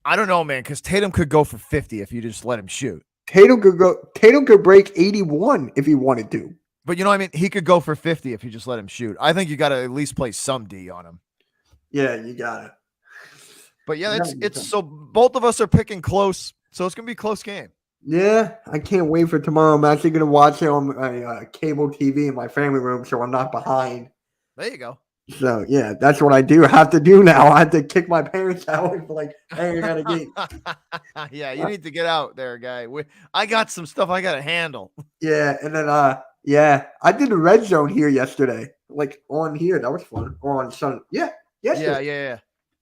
I don't know, man, because Tatum could go for 50 if you just let him shoot. Tatum could break 81 if he wanted to. But you know what I mean? He could go for 50 if you just let him shoot. I think you got to at least play some D on him. Yeah, you got it. But yeah, it's so both of us are picking close. So it's going to be a close game. Yeah, I can't wait for tomorrow. I'm actually going to watch it on my cable TV in my family room so I'm not behind. There you go. So, yeah, that's what I have to do now. I have to kick my parents out and be like, hey, you got to get. Yeah, you need to get out there, guy. I got some stuff I got to handle. Yeah, and then, I did a red zone here yesterday. Like, on here. That was fun. Or on Sunday. Yeah. Yeah.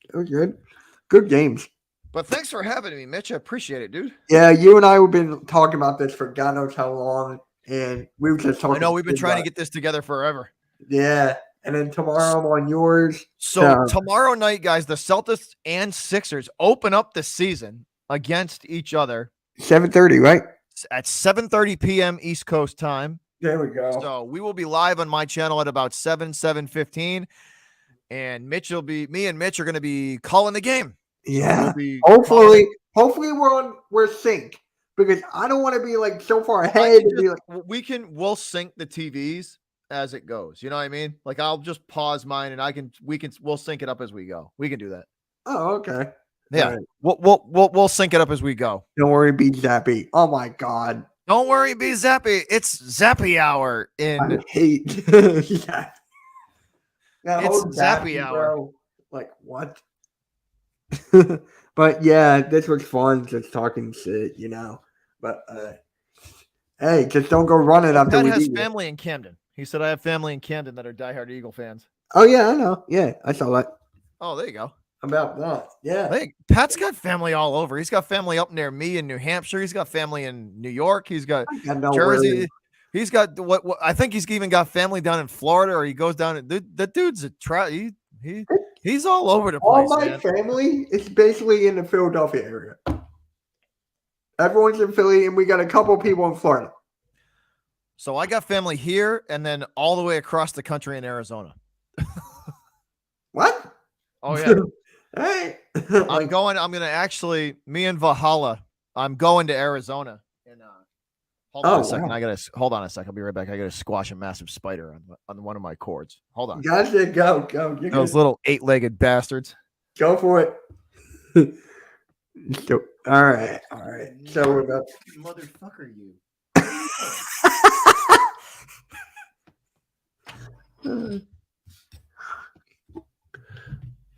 It was good. Good games. But thanks for having me, Mitch. I appreciate it, dude. Yeah, you and I have been talking about this for God knows how long. And we were just talking. I know we've been trying to get this together forever. Yeah. And then tomorrow I'm on yours. So tomorrow night, guys, the Celtics and Sixers open up the season against each other. 7:30, right? At 7:30 p.m. East Coast time. There we go. So we will be live on my channel at about 7:15. And me and Mitch are going to be calling the game. Yeah. Hopefully we're sync. Because I don't want to be like so far ahead. We'll sync the TVs as it goes. You know what I mean? Like I'll just pause mine and we'll sync it up as we go. We can do that. Oh, okay. Yeah. Right. We'll sync it up as we go. Don't worry, be Zappy. Oh my God. Don't worry, be Zappy. It's Zappy hour I hate that. It's Zappy hour. Bro. Like what? But yeah, this was fun just talking shit, you know. But hey, just don't go running after we has family in Camden. He said, I have family in Camden that are diehard Eagle fans. Oh, yeah, I know. Yeah, I saw that. Oh, there you go. About that. Yeah. Hey, Pat's got family all over. He's got family up near me in New Hampshire. He's got family in New York. He's got Jersey. Worry. He's got what I think he's even got family down in Florida, or he goes down. That dude's a he's all over the place. All my family is basically in the Philadelphia area. Everyone's in Philly, and we got a couple people in Florida. So I got family here and then all the way across the country in Arizona. What? Oh, yeah. Hey. I'm going to actually, me and Valhalla, I'm going to Arizona. And hold on a second. Wow. Hold on a second. I'll be right back. I got to squash a massive spider on one of my cords. Hold on. Gotcha. Go. Those little 8-legged bastards. Go for it. All right. So we're about motherfucker, you.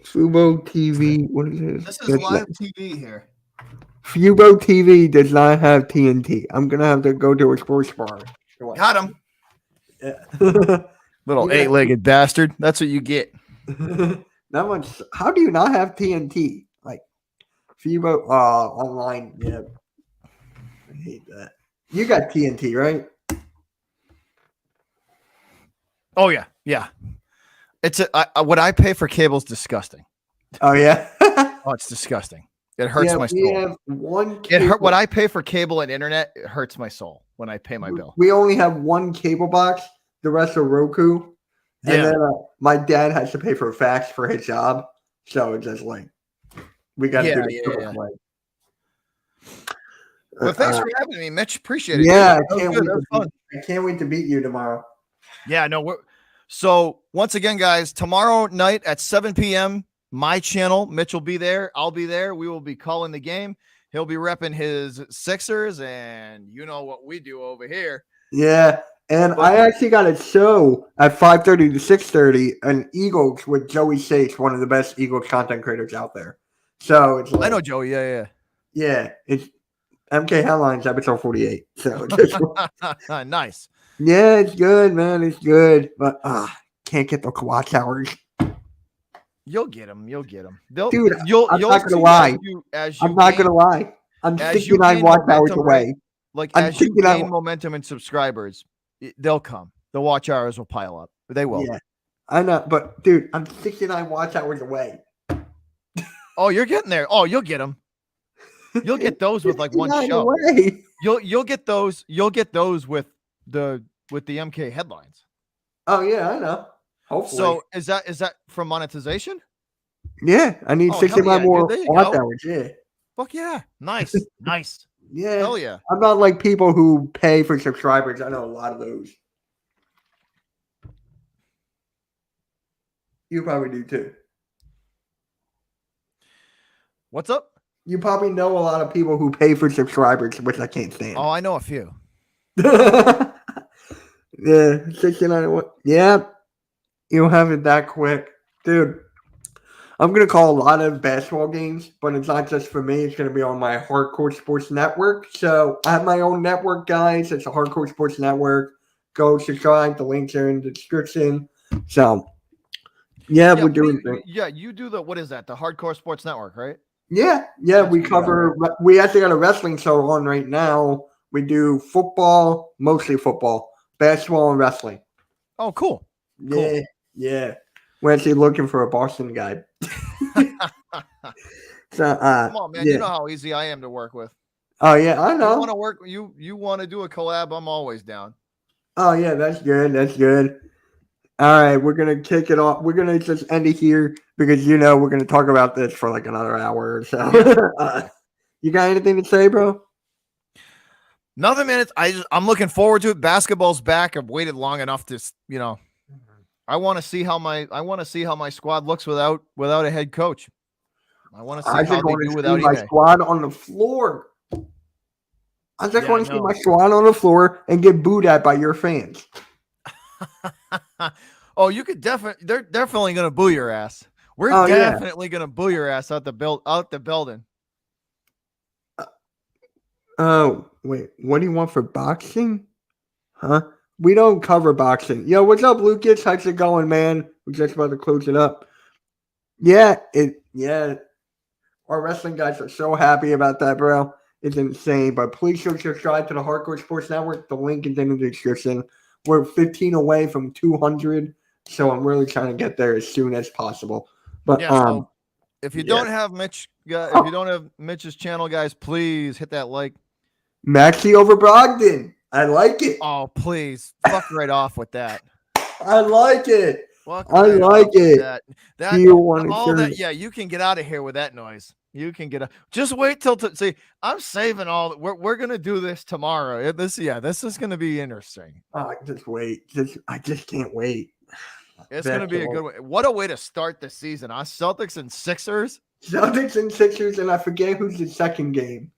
Fubo TV. What is this? This is live TV here. Fubo TV does not have TNT. I'm gonna have to go to a sports bar. Got him. Yeah. Little 8-legged bastard. That's what you get. Not much. How do you not have TNT? Like Fubo online. Yeah. I hate that. You got TNT, right? Oh yeah. It's what I pay for cable is disgusting. Oh yeah. Oh, it's disgusting. It hurts my soul. We have one cable. What I pay for cable and internet, it hurts my soul when I pay my bill. We only have one cable box. The rest are Roku. Yeah. And then my dad has to pay for fax for his job, so it's just like we got to do it. Yeah. Well, thanks for having me, Mitch. Appreciate it. Yeah, I can't wait to beat you tomorrow. Yeah, no. So once again, guys, tomorrow night at 7 p.m., my channel, Mitch will be there. I'll be there. We will be calling the game. He'll be repping his Sixers, and you know what we do over here. Yeah, and I actually got a show at 5:30 to 6:30, an Eagles with Joey Sates, one of the best Eagles content creators out there. So it's I know Joey. Yeah. Yeah, it's MK Headlines episode 48. So nice. Yeah, it's good, man. It's good, but can't get the watch hours. You'll get them. Dude, I'm not gonna lie. I'm not gonna lie. I'm 69 watch hours away. Like as you gain momentum and subscribers, they'll come. The watch hours will pile up. They will. Yeah, I know, but dude, I'm 69 watch hours away. Oh, you're getting there. Oh, you'll get them. You'll get those with like one show. Away. You'll get those. You'll get those with the MK headlines. Oh yeah, I know. Hopefully. So is that from monetization? Yeah, I need 65 more watch hours. Yeah. Fuck yeah. Nice. Nice. Yeah. Hell yeah. I'm not like people who pay for subscribers. I know a lot of those. You probably do too. What's up? You probably know a lot of people who pay for subscribers, which I can't stand. Oh, I know a few. Yeah, 69. Yeah, you don't have it that quick, dude. I'm gonna call a lot of basketball games, but it's not just for me. It's gonna be on my Hardcore Sports Network. So I have my own network, guys. It's a Hardcore Sports Network. Go subscribe. The links are in the description. So yeah, we're doing things. Yeah, you do the, what is that? The Hardcore Sports Network, right? Yeah, That's we weird. cover. We actually got a wrestling show on right now. We do football, mostly football, basketball, and wrestling. Oh, cool. Yeah, yeah. We're actually looking for a Boston guy. So, Come on, man. yeah. You know how easy I am to work with. Oh yeah, I You know. want to work? You want to do a collab? I'm always down. Oh yeah, that's good. That's good. All right, we're gonna kick it off. We're gonna just end it here because we're gonna talk about this for like another hour or so. You got anything to say, bro? Nothing, man. I'm looking forward to it. Basketball's back. I've waited long enough to, I want to see how my squad looks without a head coach. I want to see how they do without my Ime. squad on the floor. I just want to see know. my squad on the floor and get booed at by your fans. Oh, you could definitely. They're definitely gonna boo your ass. We're definitely gonna boo your ass out the building. Oh wait, what do you want for boxing? Huh? We don't cover boxing. Yo, what's up, Lucas? How's it going, man? We're just about to close it up. Yeah. Our wrestling guys are so happy about that, bro. It's insane. But please subscribe to the Hardcore Sports Network. The link is in the description. We're 15 away from 200, so I'm really trying to get there as soon as possible. But so if you don't have Mitch, if you don't have Mitch's channel, guys, please hit that like. Maxie over Brogdon. I like it. Oh, please, fuck right off with that. I like it. Fuck I right like off with it. That Do you want all to? that? Yeah, you can get out of here with that noise. You can get out. Just wait till see. I'm saving all. We're gonna do this tomorrow. This is gonna be interesting. Oh, just wait. I just can't wait. It's gonna be a good way. What a way to start the season, huh? Celtics and Sixers. Celtics and Sixers, and I forget who's the second game.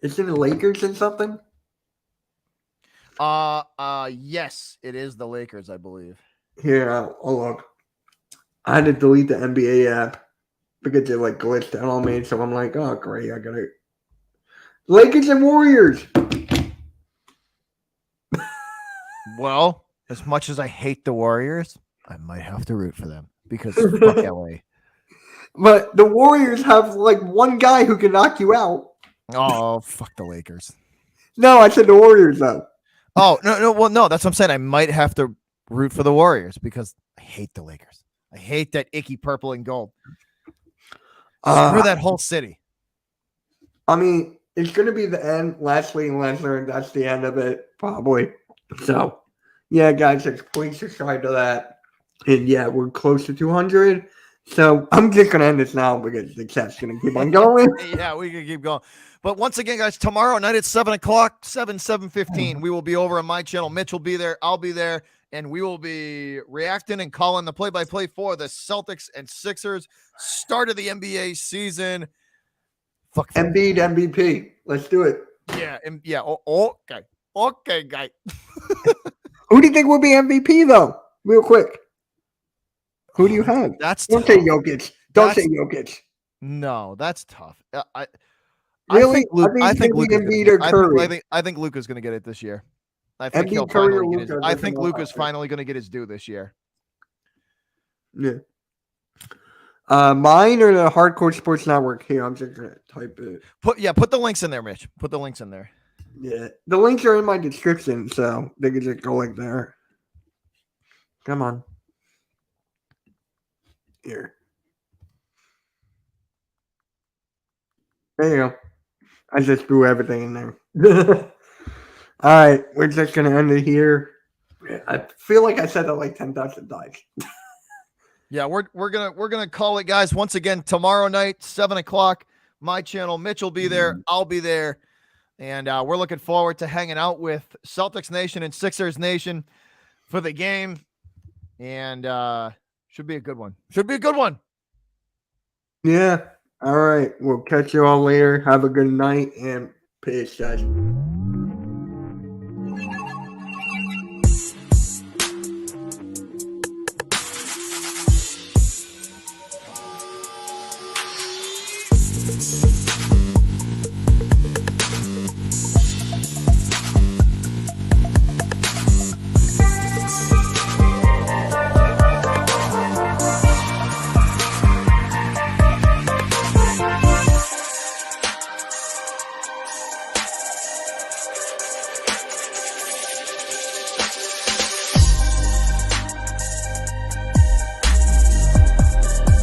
It's in the Lakers and something. Yes, it is the Lakers, I believe. Here, I'll look. I had to delete the NBA app because it like glitched out on me. So I'm like, oh great, I got it. Lakers and Warriors. Well, as much as I hate the Warriors, I might have to root for them because fuck LA. But the Warriors have like one guy who can knock you out. Oh, fuck the Lakers. No, I said the Warriors though. Oh, no. Well, no, that's what I'm saying. I might have to root for the Warriors because I hate the Lakers. I hate that icky purple and gold. Screw that whole city. I mean, it's going to be the end. Lashley and Lesnar, and that's the end of it, probably. So, yeah, guys, please subscribe to that. And yeah, we're close to 200. So I'm just going to end this now because the chat's going to keep on going. Yeah, we can keep going. But once again, guys, tomorrow night at 7 o'clock, 7:15, we will be over on my channel. Mitch will be there. I'll be there. And we will be reacting and calling the play-by-play for the Celtics and Sixers. Start of the NBA season. Fuck. Embiid MVP. Let's do it. Yeah. Yeah. Okay. Okay, guy. Who do you think will be MVP, though? Real quick. Who do you have? Don't say Jokic. Don't say Jokic. No, that's tough. Really? I think Luka's going to get it this year. I think Luka's finally going to get his due this year. Yeah. Mine or the Hardcore Sports Network? Here, I'm just gonna type it. Put the links in there, Mitch. Put the links in there. Yeah, the links are in my description, so they can just go like there. Come on. Here. There you go. I just threw everything in there. All right, we're just gonna end it here. I feel like I said that like 10,000 times. Yeah, we're gonna call it, guys. Once again, tomorrow night, 7 o'clock. My channel. Mitch will be there. I'll be there. And we're looking forward to hanging out with Celtics Nation and Sixers Nation for the game. And should be a good one. Should be a good one. Yeah. All right. We'll catch you all later. Have a good night and peace, guys.